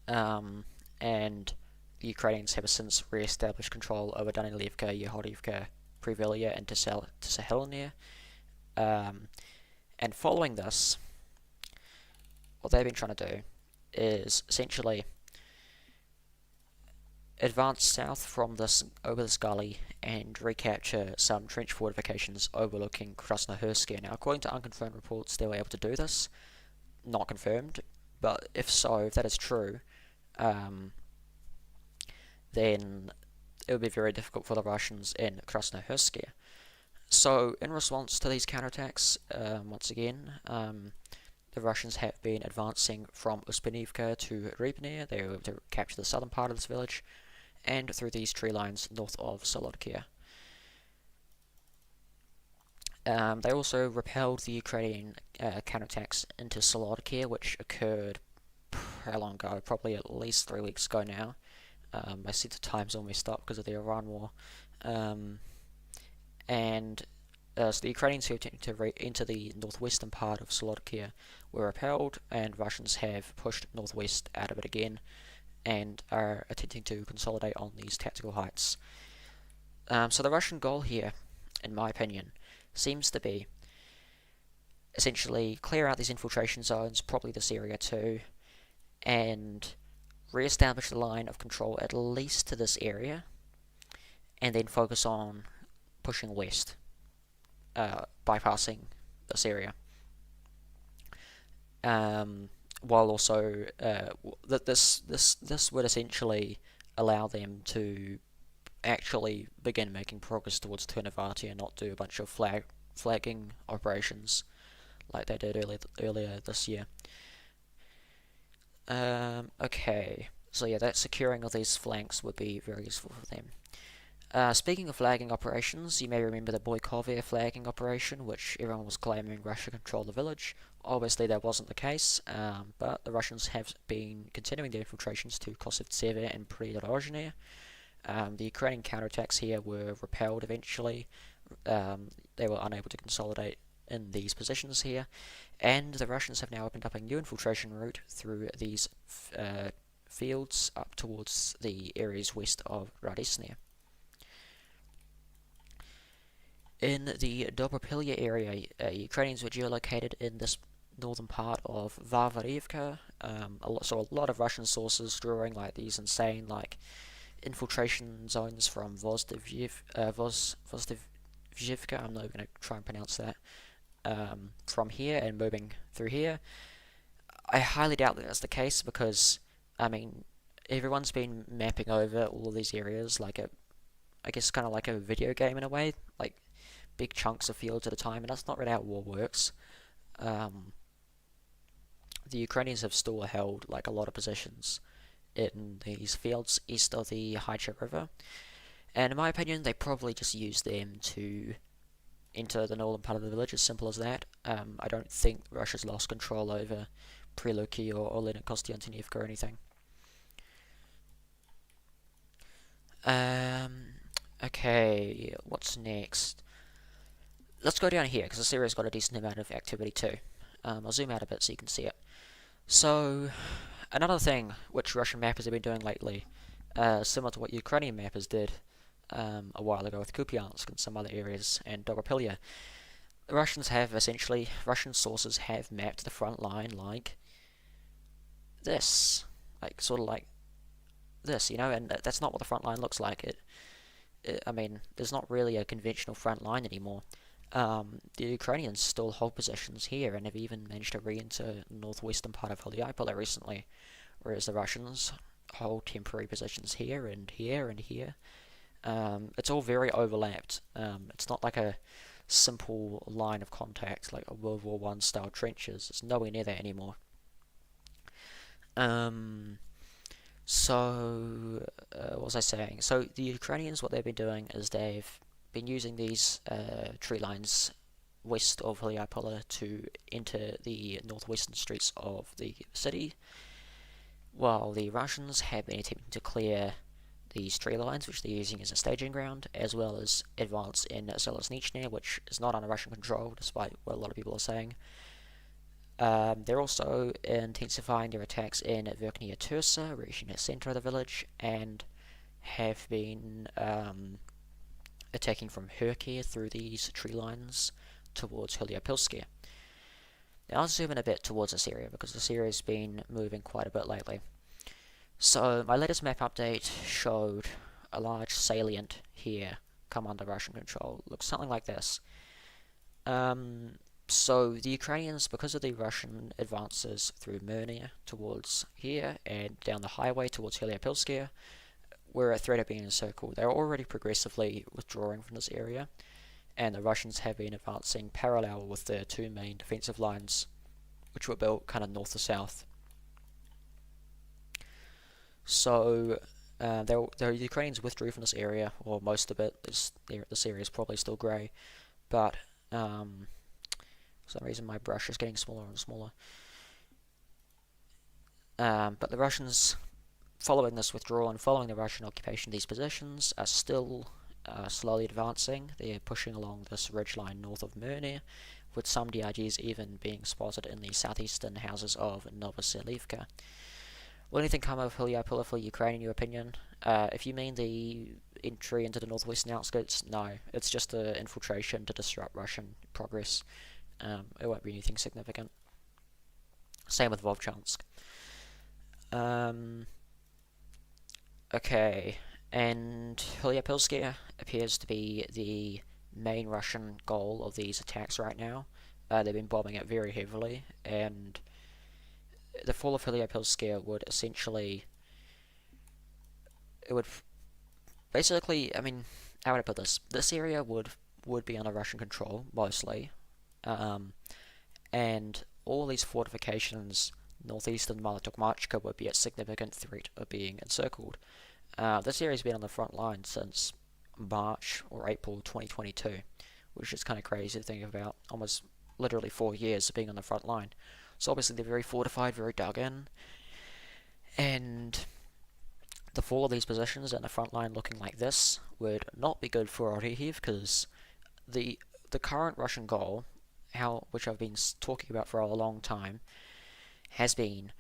and the Ukrainians have since re-established control over Danilivka, Yehodivka, Privilya, and Sahelnir. And following this, what they've been trying to do is essentially advance south from over this gully and recapture some trench fortifications overlooking Krasnohursky. Now, according to unconfirmed reports, they were able to do this. Not confirmed, but if that is true, then it would be very difficult for the Russians in Krasnohursky. So, in response to these counterattacks, once again, the Russians have been advancing from Uspanivka to Rybny. They were able to capture the southern part of this village, and through these tree lines north of Solodkia. They also repelled the Ukrainian counterattacks into Solodkia, which occurred how long ago, probably at least 3 weeks ago now. I see the time's all messed up because of the Iran war. And so the Ukrainians who attempted to enter the northwestern part of Slovakia were repelled, and Russians have pushed northwest out of it again and are attempting to consolidate on these tactical heights. So the Russian goal here, in my opinion, seems to be essentially clear out these infiltration zones, probably this area too, and re-establish the line of control at least to this area, and then focus on pushing west, bypassing this area. While also this would essentially allow them to actually begin making progress towards Ternavati and not do a bunch of flagging operations like they did earlier this year. Okay, so yeah, that securing of these flanks would be very useful for them. Speaking of flagging operations, you may remember the Boykovia flagging operation, which everyone was claiming Russia controlled the village. Obviously that wasn't the case, but the Russians have been continuing their infiltrations to Kosovtseve and Pridorozhne. The Ukrainian counterattacks here were repelled eventually. They were unable to consolidate in these positions here, and the Russians have now opened up a new infiltration route through these fields up towards the areas west of Radisne. In the Dobropilya area, Ukrainians were geolocated in this northern part of Varvarivka. So a lot of Russian sources drawing like these insane infiltration zones from Vozdevivka. I'm not going to try and pronounce that. From here and moving through here. I highly doubt that that's the case because, I mean, everyone's been mapping over all of these areas I guess kind of like a video game in a way, like big chunks of fields at a time, and that's not really how war works. The Ukrainians have still held a lot of positions in these fields east of the Haicha River, and in my opinion they probably just used them to enter the northern part of the village, as simple as that. I don't think Russia's lost control over Priluki or Olena Kostiantynivka or anything. Okay, what's next? Let's go down here, because this area's got a decent amount of activity too. I'll zoom out a bit so you can see it. So, another thing which Russian mappers have been doing lately, similar to what Ukrainian mappers did a while ago with Kupiansk and some other areas, and Dobropilya, Russian sources have mapped the front line like this. Sort of like this, and that's not what the front line looks like. I mean, there's not really a conventional front line anymore. The Ukrainians still hold positions here and have even managed to re-enter northwestern part of Heliopole recently, whereas the Russians hold temporary positions here and here and here. It's all very overlapped. It's not like a simple line of contact like a World War I style trenches. It's nowhere near that anymore. What was I saying? So the Ukrainians, what they've been doing is they've been using these tree lines west of Heliopole to enter the northwestern streets of the city, while the Russians have been attempting to clear these tree lines, which they're using as a staging ground, as well as advance in Zeleznichne, which is not under Russian control, despite what a lot of people are saying. They're also intensifying their attacks in Verkhnya Tursa, reaching the centre of the village, and have been attacking from Herkia through these tree lines towards Heliopilsky. Now I'll zoom in a bit towards this area, because this area has been moving quite a bit lately. So my latest map update showed a large salient here come under Russian control. It looks something like this. So the Ukrainians, because of the Russian advances through Myrnia towards here and down the highway towards Heliopilsky, were a threat of being encircled. They were already progressively withdrawing from this area, and the Russians have been advancing parallel with their two main defensive lines, which were built kind of north to south. So the Ukrainians withdrew from this area, or most of it. This area is probably still grey, but for some reason my brush is getting smaller and smaller. But the Russians, following this withdrawal and following the Russian occupation of these positions, are still slowly advancing. They're pushing along this ridgeline north of Myrny, with some DRGs even being spotted in the southeastern houses of Novoselivka. Will anything come of Hylyapila for Ukraine in your opinion? If you mean the entry into the northwestern outskirts, no. It's just an infiltration to disrupt Russian progress. It won't be anything significant. Same with Vovchansk. Okay, and Hylyapilsky appears to be the main Russian goal of these attacks right now. They've been bombing it very heavily, and the fall of Hylyapilsky would essentially, it would basically, I mean, how would I put this? This area would be under Russian control mostly, and all these fortifications northeast of Malotokmachka would be at significant threat of being encircled. This area has been on the front line since March or April 2022, which is kind of crazy to think about. Almost literally 4 years of being on the front line. So obviously they're very fortified, very dug in, and the fall of these positions and the front line looking like this would not be good for Orikhiv, because the current Russian goal, which I've been talking about for a long time, has been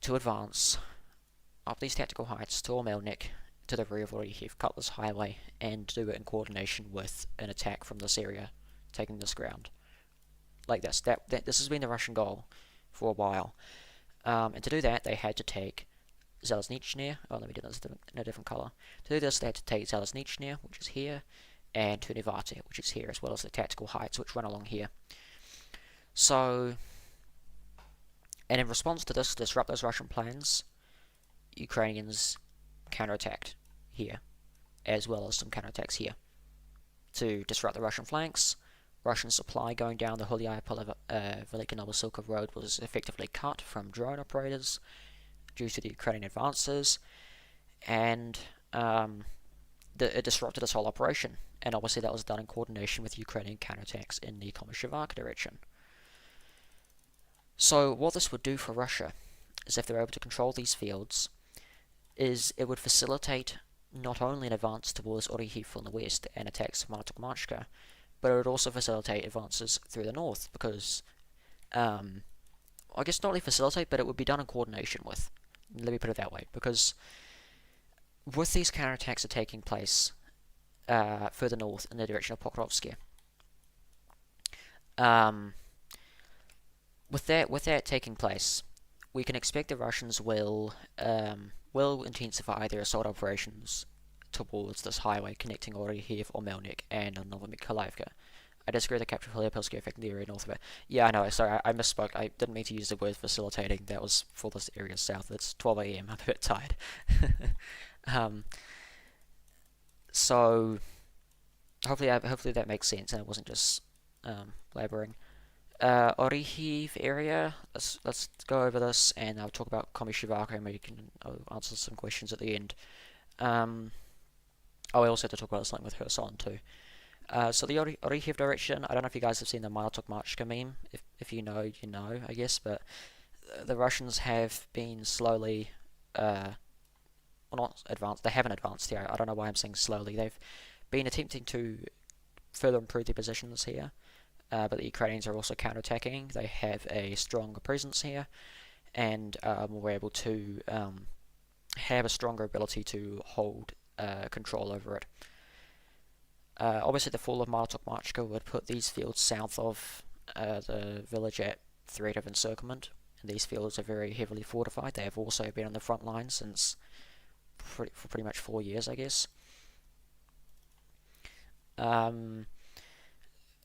to advance up these tactical heights to Omelnik, to the rear of Orikhiv, cut this highway, and do it in coordination with an attack from this area, taking this ground. Like this. This has been the Russian goal for a while. And to do that, they had to take Zalesnichny. Oh, let me do this in a different color. To do this, they had to take Zalesnichny, which is here, and Turnivati, which is here, as well as the tactical heights, which run along here. So, and in response to this, to disrupt those Russian plans, Ukrainians counterattacked here, as well as some counterattacks here, to disrupt the Russian flanks. Russian supply going down the Hylyapila-Velika Novosilka road was effectively cut from drone operators due to the Ukrainian advances, and it disrupted this whole operation. And obviously that was done in coordination with Ukrainian counterattacks in the Komishivaka direction. So what this would do for Russia is, if they're able to control these fields, is it would facilitate not only an advance towards Orikhiv from the west and attacks Malotokmachka, but it would also facilitate advances through the north, because, I guess not only facilitate, but it would be done in coordination with. Let me put it that way, because with these counterattacks are taking place further north in the direction of Pokrovsky, with that taking place, we can expect the Russians will intensify their assault operations towards this highway connecting Orikhiv, Omelnik, and Novomykhailovka. I disagree with the capture of Hylyapilsky affecting the area north of it. Yeah, I know, sorry, I misspoke. I didn't mean to use the word facilitating. That was for this area south. It's 12 AM. I'm a bit tired. So, hopefully that makes sense and it wasn't just blabbering. Orikhiv area, let's go over this, and I'll talk about Komishivaka, and we can answer some questions at the end. I also have to talk about something with Kherson too. So the Orikhiv direction, I don't know if you guys have seen the Malotokmachka meme. If you know, you know, I guess, but the Russians have been slowly, well, not advanced, they haven't advanced here. I don't know why I'm saying slowly. They've been attempting to further improve their positions here. But the Ukrainians are also counterattacking. They have a stronger presence here, and were able to have a stronger ability to hold control over it. Obviously, the fall of Malotokmachka would put these fields south of the village at threat of encirclement, and these fields are very heavily fortified. They have also been on the front line since for pretty much 4 years, I guess.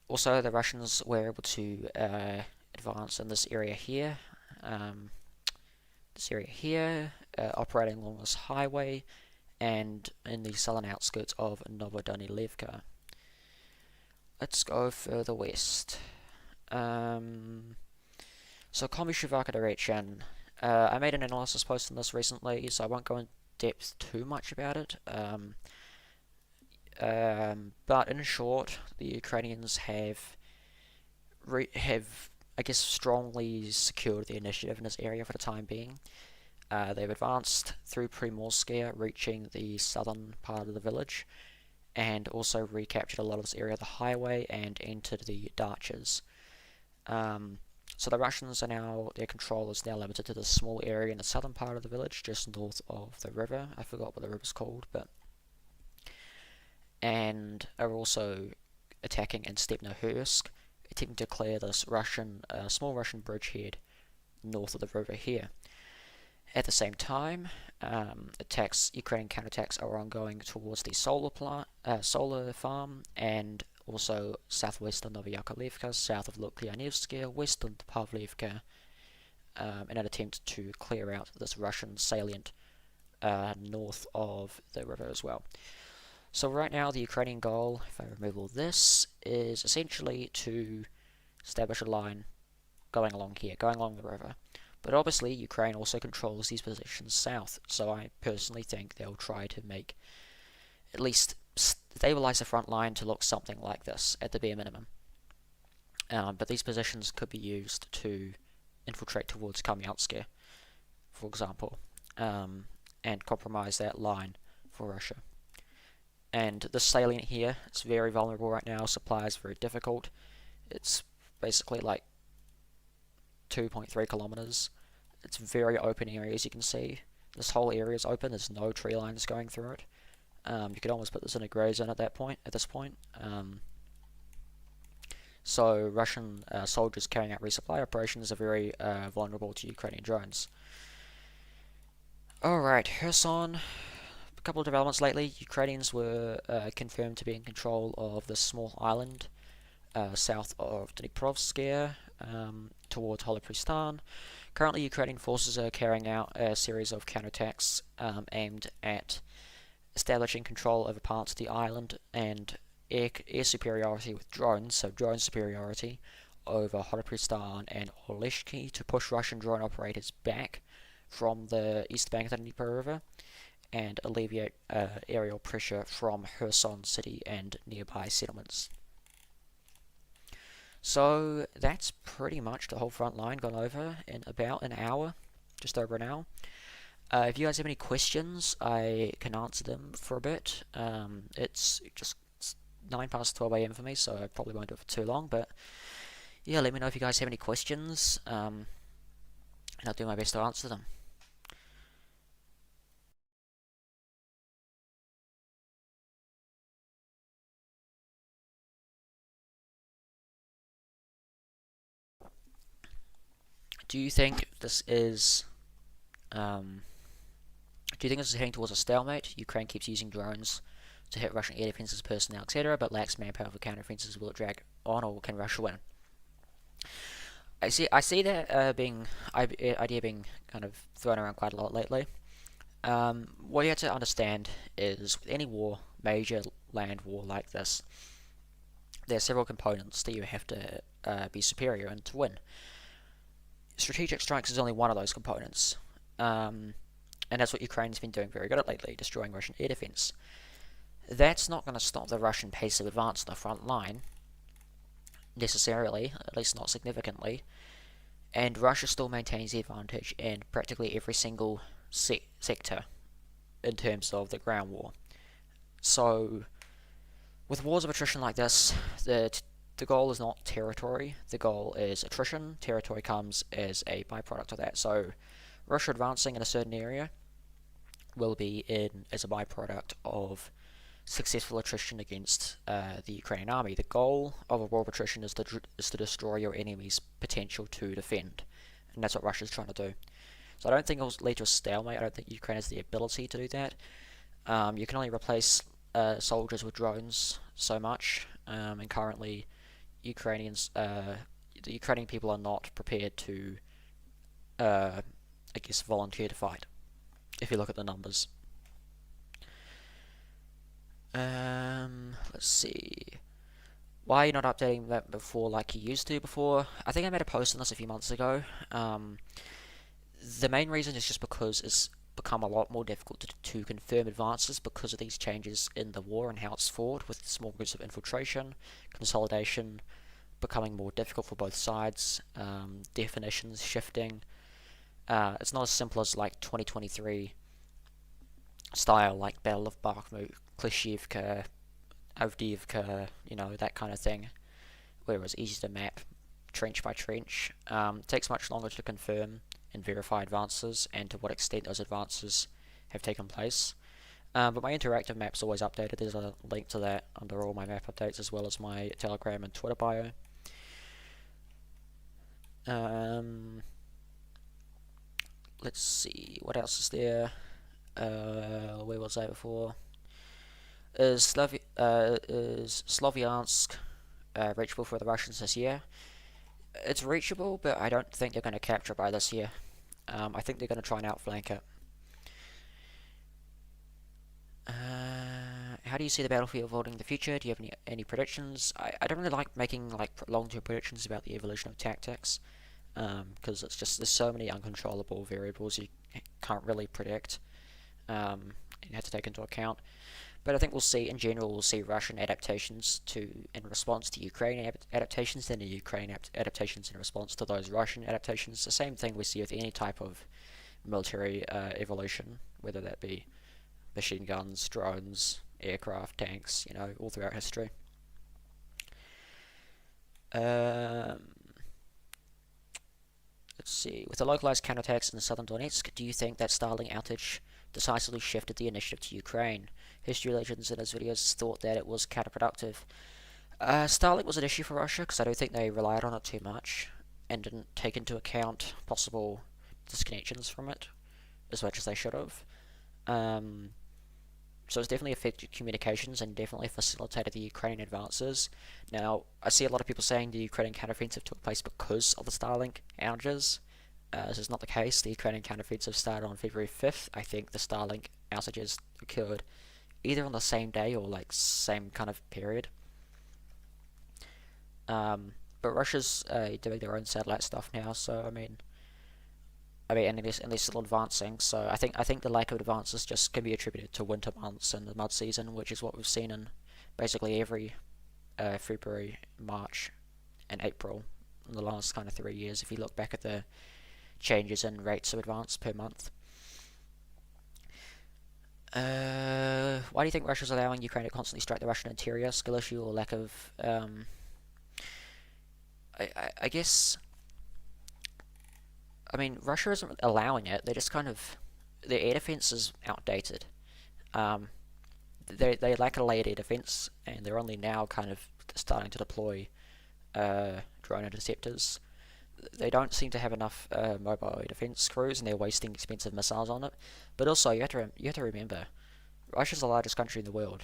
Also, the Russians were able to advance in this area here, operating along this highway, and in the southern outskirts of Novodanilivka. Let's go further west. So, Komishivaka direction. I made an analysis post on this recently, so I won't go in depth too much about it. But in short, the Ukrainians have I guess, strongly secured the initiative in this area for the time being. They've advanced through Primorskaya, reaching the southern part of the village, and also recaptured a lot of this area of the highway and entered the Darches. So the Russians are now, their control is now limited to this small area in the southern part of the village, just north of the river. I forgot what the river's called, but and are also attacking in Stepnohursk, attempting to clear this small Russian bridgehead north of the river here. At the same time, Ukrainian counterattacks are ongoing towards the solar farm, and also southwest of Novoyakovlivka, south of Lukyanevsky, west of Pavlivka, in an attempt to clear out this Russian salient north of the river as well. So right now the Ukrainian goal, if I remove all this, is essentially to establish a line going along here, going along the river. But obviously Ukraine also controls these positions south, so I personally think they'll try to make, at least stabilize the front line to look something like this at the bare minimum. But these positions could be used to infiltrate towards Kamyansk, for example, and compromise that line for Russia. And the salient here is very vulnerable right now. Supply is very difficult. It's basically like 2.3 kilometers. It's very open area, as you can see. This whole area is open. There's no tree lines going through it. You could almost put this in a gray zone at this point. So Russian soldiers carrying out resupply operations are very vulnerable to Ukrainian drones. Alright, Kherson. A couple of developments lately. Ukrainians were confirmed to be in control of this small island south of Dniprovskaya towards Holopristan. Currently, Ukrainian forces are carrying out a series of counterattacks aimed at establishing control over parts of the island and air superiority with drones, so drone superiority over Holopristan and Oleshki to push Russian drone operators back from the east bank of the Dnieper River and alleviate aerial pressure from Kherson city and nearby settlements. So that's pretty much the whole front line gone over in about an hour, just over an hour. If you guys have any questions, I can answer them for a bit. It's just 9 past 12 a.m. for me, so I probably won't do it for too long, but yeah, let me know if you guys have any questions, and I'll do my best to answer them. Do you think this is heading towards a stalemate? Ukraine keeps using drones to hit Russian air defenses, personnel, etc., but lacks manpower for counter-offenses. Will it drag on, or can Russia win? I see that idea being kind of thrown around quite a lot lately. What you have to understand is with any war, major land war like this, there are several components that you have to be superior in to win. Strategic strikes is only one of those components, and that's what Ukraine's been doing very good at lately, destroying Russian air defense. That's not going to stop the Russian pace of advance on the front line, necessarily, at least not significantly, and Russia still maintains the advantage in practically every single sector in terms of the ground war. So, with wars of attrition like this, the goal is not territory, the goal is attrition. Territory comes as a byproduct of that. So Russia advancing in a certain area will be as a byproduct of successful attrition against the Ukrainian army. The goal of a war of attrition is to destroy your enemy's potential to defend, and that's what Russia's trying to do. So I don't think it will lead to a stalemate. I don't think Ukraine has the ability to do that. You can only replace soldiers with drones so much, and currently the Ukrainian people are not prepared to, I guess, volunteer to fight, if you look at the numbers. Let's see. Why are you not updating that before like you used to before? I think I made a post on this a few months ago. The main reason is just because it's become a lot more difficult to confirm advances because of these changes in the war and how it's fought with small groups of infiltration, consolidation, becoming more difficult for both sides. Definitions shifting. It's not as simple as like 2023 style, like Battle of Bakhmut, Klishchiivka, Avdiivka, that kind of thing, where it was easy to map trench by trench. It takes much longer to confirm and verify advances and to what extent those advances have taken place. But my interactive map's always updated. There's a link to that under all my map updates, as well as my Telegram and Twitter bio. Let's see, what else is there? Where was I before? Is Sloviansk reachable for the Russians this year? It's reachable, but I don't think they're going to capture it by this year. I think they're going to try and outflank it. How do you see the battlefield evolving in the future? Do you have any predictions? I don't really like making like long-term predictions about the evolution of tactics, because it's just there's so many uncontrollable variables you can't really predict, and you have to take into account. But I think we'll see Russian adaptations in response to Ukrainian adaptations, and the Ukrainian adaptations in response to those Russian adaptations. The same thing we see with any type of military evolution, whether that be machine guns, drones, aircraft, tanks, all throughout history. Let's see. With the localized counterattacks in southern Donetsk, do you think that Starlink outage decisively shifted the initiative to Ukraine? History Legends in his videos thought that it was counterproductive. Starlink was an issue for Russia because I don't think they relied on it too much and didn't take into account possible disconnections from it as much as they should have. So it's definitely affected communications and definitely facilitated the Ukrainian advances. Now, I see a lot of people saying the Ukrainian counteroffensive took place because of the Starlink outages. This is not the case. The Ukrainian counteroffensive started on February 5th. I think the Starlink outages occurred either on the same day or like same kind of period. But Russia's doing their own satellite stuff now, so I mean, and they're still advancing. So I think the lack of advances just can be attributed to winter months and the mud season, which is what we've seen in basically every February, March, and April in the last kind of 3 years. If you look back at the changes in rates of advance per month. Why do you think Russia's allowing Ukraine to constantly strike the Russian interior? Skill issue or lack of? I guess. I mean, Russia isn't allowing it. They're just kind of their air defense is outdated. They lack a layered air defense, and they're only now kind of starting to deploy drone interceptors. They don't seem to have enough mobile air defense crews, and they're wasting expensive missiles on it. But also, you have to remember, Russia's the largest country in the world,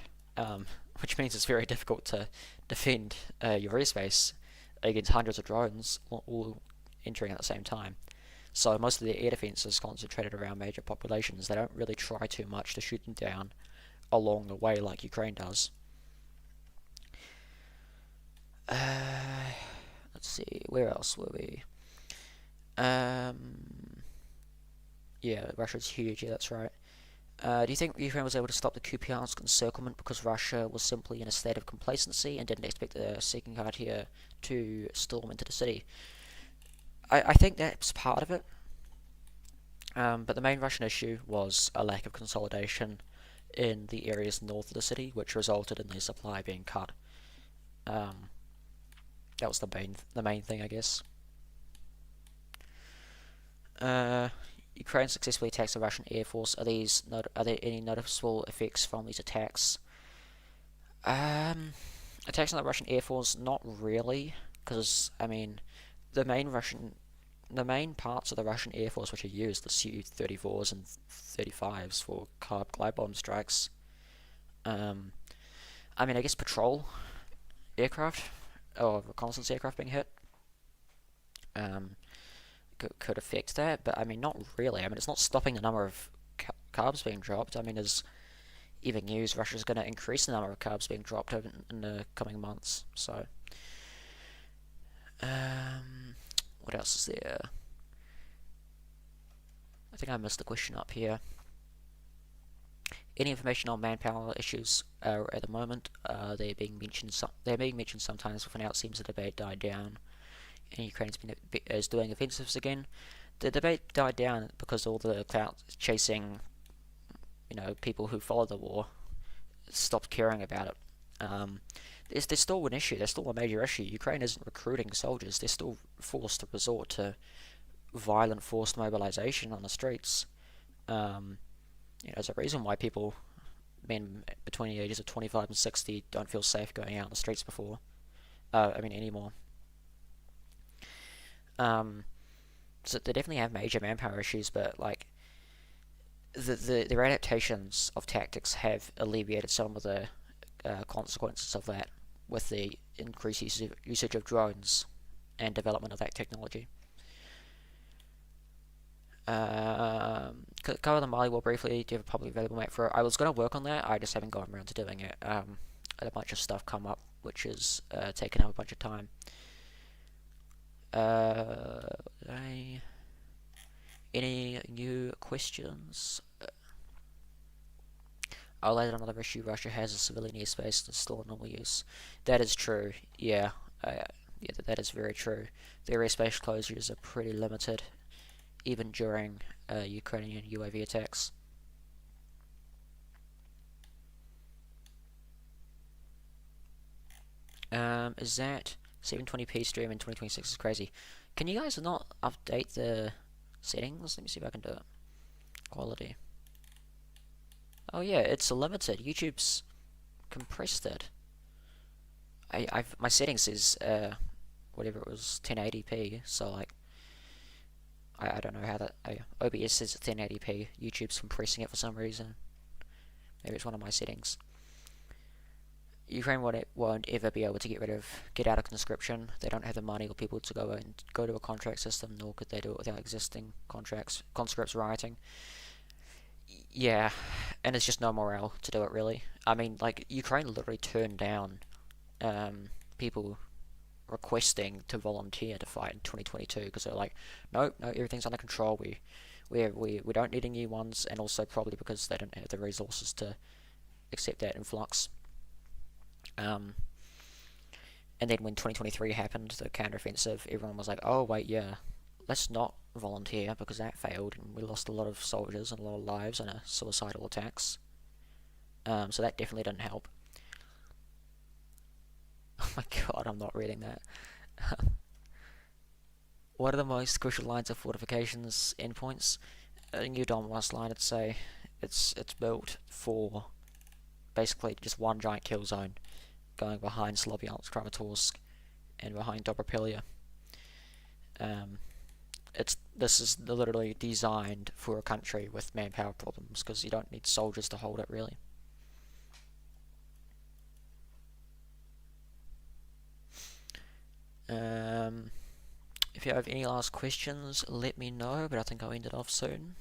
which means it's very difficult to defend your airspace against hundreds of drones all entering at the same time. So most of their air defense is concentrated around major populations. They don't really try too much to shoot them down along the way like Ukraine does. Let's see, where else were we? Yeah, Russia's huge, yeah, that's right. Do you think Ukraine was able to stop the Kupiansk encirclement because Russia was simply in a state of complacency and didn't expect the second Cartier to storm into the city? I think that's part of it. But the main Russian issue was a lack of consolidation in the areas north of the city, which resulted in their supply being cut. That was the main thing, I guess. Ukraine successfully attacks the Russian Air Force. Are there any noticeable effects from these attacks? Attacks on the Russian Air Force, not really, because I mean, the main parts of the Russian Air Force which are used, the Su-34s and 35s for glide bomb strikes. I mean, I guess patrol aircraft or reconnaissance aircraft being hit could affect that, but I mean, not really. I mean, it's not stopping the number of carbs being dropped. I mean, there's even news Russia's going to increase the number of carbs being dropped in the coming months. So, what else is there? I think I missed the question up here. any information on manpower issues at the moment. They're being mentioned. They're being mentioned sometimes when it seems the debate died down, and Ukraine is doing offensives again. The debate died down because all the clout chasing, people who follow the war stopped caring about it. There's still an issue. There's still a major issue. Ukraine isn't recruiting soldiers. They're still forced to resort to violent forced mobilization on the streets. There's a reason why men between the ages of 25 and 60 don't feel safe going out on the streets anymore. So they definitely have major manpower issues, but like their adaptations of tactics have alleviated some of the consequences of that with the increased usage of drones and development of that technology. Cover the Mali War briefly. Do you have a publicly available map for it? I was going to work on that. I just haven't gotten around to doing it. A bunch of stuff come up, which is taken up a bunch of time. Any new questions? I'll add another issue. Russia has a civilian airspace that's still in normal use. That is true. Yeah, that is very true. Their airspace closures are pretty limited, even during Ukrainian UAV attacks. Is that 720p stream in 2026 is crazy? Can you guys not update the settings? Let me see if I can do it. Quality. Oh yeah, it's limited. YouTube's compressed it. My settings is whatever it was, 1080p. So like, I don't know how that. OBS says 1080p. YouTube's compressing it for some reason. Maybe it's one of my settings. Ukraine won't ever be able to get out of conscription. They don't have the money or people to go to a contract system, nor could they do it without existing conscripts rioting. Yeah, and it's just no morale to do it, really. I mean, like, Ukraine literally turned down people requesting to volunteer to fight in 2022 because they're like, no, everything's under control. We don't need any new ones, and also probably because they don't have the resources to accept that influx. And then when 2023 happened, the counteroffensive, everyone was like, oh wait, yeah, let's not volunteer because that failed and we lost a lot of soldiers and a lot of lives in suicidal attacks. So that definitely didn't help. Oh my god, I'm not reading that. What are the most crucial lines of fortifications endpoints? A new Donbass line, I'd say it's built for basically just one giant kill zone, going behind Sloviansk, Kramatorsk, and behind Dobropilia. This is literally designed for a country with manpower problems because you don't need soldiers to hold it, really. If you have any last questions, let me know, but I think I'll end it off soon.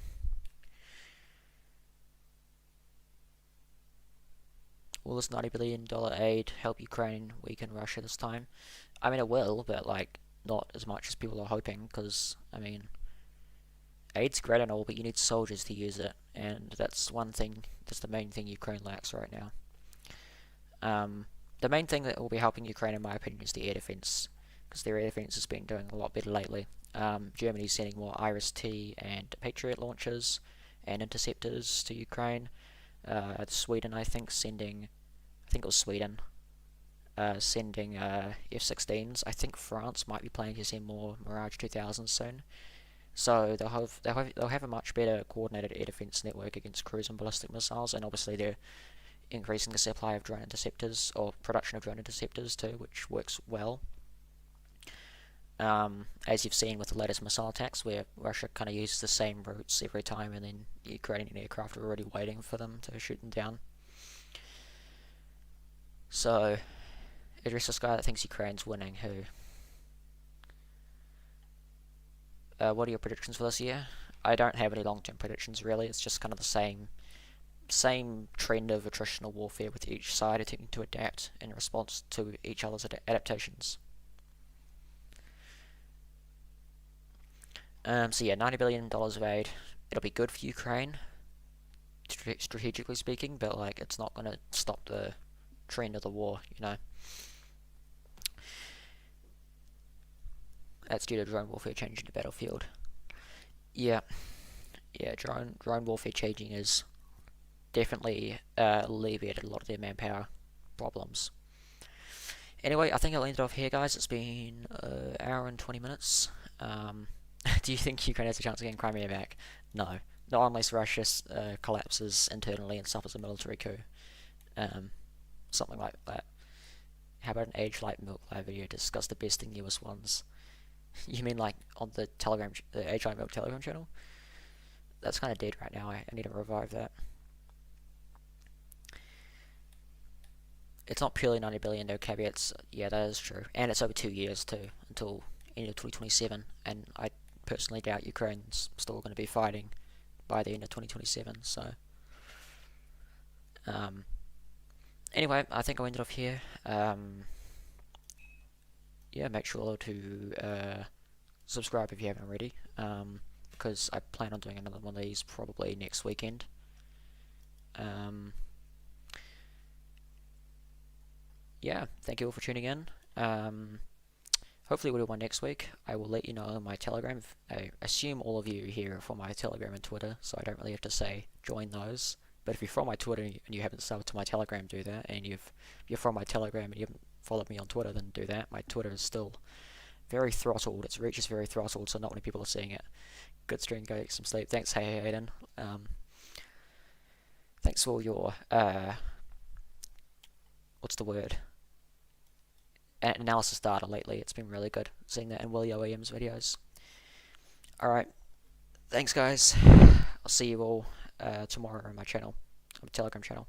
Will this $90 billion aid help Ukraine weaken Russia this time? I mean, it will, but like not as much as people are hoping, because I mean, aid's great and all, but you need soldiers to use it, and that's the main thing Ukraine lacks right now. The main thing that will be helping Ukraine, in my opinion, is the air defense, because their air defense has been doing a lot better lately. Germany's sending more Iris-T and Patriot launchers and interceptors to Ukraine. Sweden, I think it was Sweden, sending F-16s. I think France might be planning to send more Mirage 2000s soon. So they'll have a much better coordinated air defense network against cruise and ballistic missiles, and obviously they're increasing the supply of drone interceptors, or production of drone interceptors too, which works well. As you've seen with the latest missile attacks, where Russia kind of uses the same routes every time, and then Ukrainian aircraft are already waiting for them to shoot them down. So, address this guy that thinks Ukraine's winning, who? What are your predictions for this year? I don't have any long-term predictions, really. It's just kind of the same trend of attritional warfare, with each side attempting to adapt in response to each other's adaptations. So yeah, $90 billion of aid. It'll be good for Ukraine to strategically speaking, but like it's not gonna stop the trend of the war, you know. That's due to drone warfare changing the battlefield. Yeah, yeah, drone warfare changing is definitely alleviated a lot of their manpower problems. Anyway, I think I'll end it off here, guys. It's been an hour and 20 minutes. Do you think Ukraine has a chance of getting Crimea back? No. Not unless Russia collapses internally and suffers a military coup. Something like that. How about an Age Light Milk Live video to discuss the best and newest ones? You mean like on the Telegram, the Age Light Milk Telegram channel? That's kind of dead right now. I need to revive that. It's not purely 90 billion, no caveats. Yeah, that is true. And it's over 2 years too, until end of 2027. And I personally doubt Ukraine's still going to be fighting by the end of 2027. So, anyway, I think I'll end it off here. Yeah, make sure to subscribe if you haven't already, because I plan on doing another one of these probably next weekend. Yeah, thank you all for tuning in. Hopefully we'll do one next week. I will let you know on my Telegram. I assume all of you here are from my Telegram and Twitter, so I don't really have to say join those. But if you're from my Twitter and you haven't subbed to my Telegram, do that. And you're from my Telegram and you haven't followed me on Twitter, then do that. My Twitter is still very throttled. Its reach is very throttled, so not many people are seeing it. Good stream, go get some sleep. Thanks, hey Aiden. Thanks for all your what's the word? Analysis data lately. It's been really good seeing that in Willie OEM's videos. Alright, thanks guys. I'll see you all tomorrow on my channel, on my Telegram channel.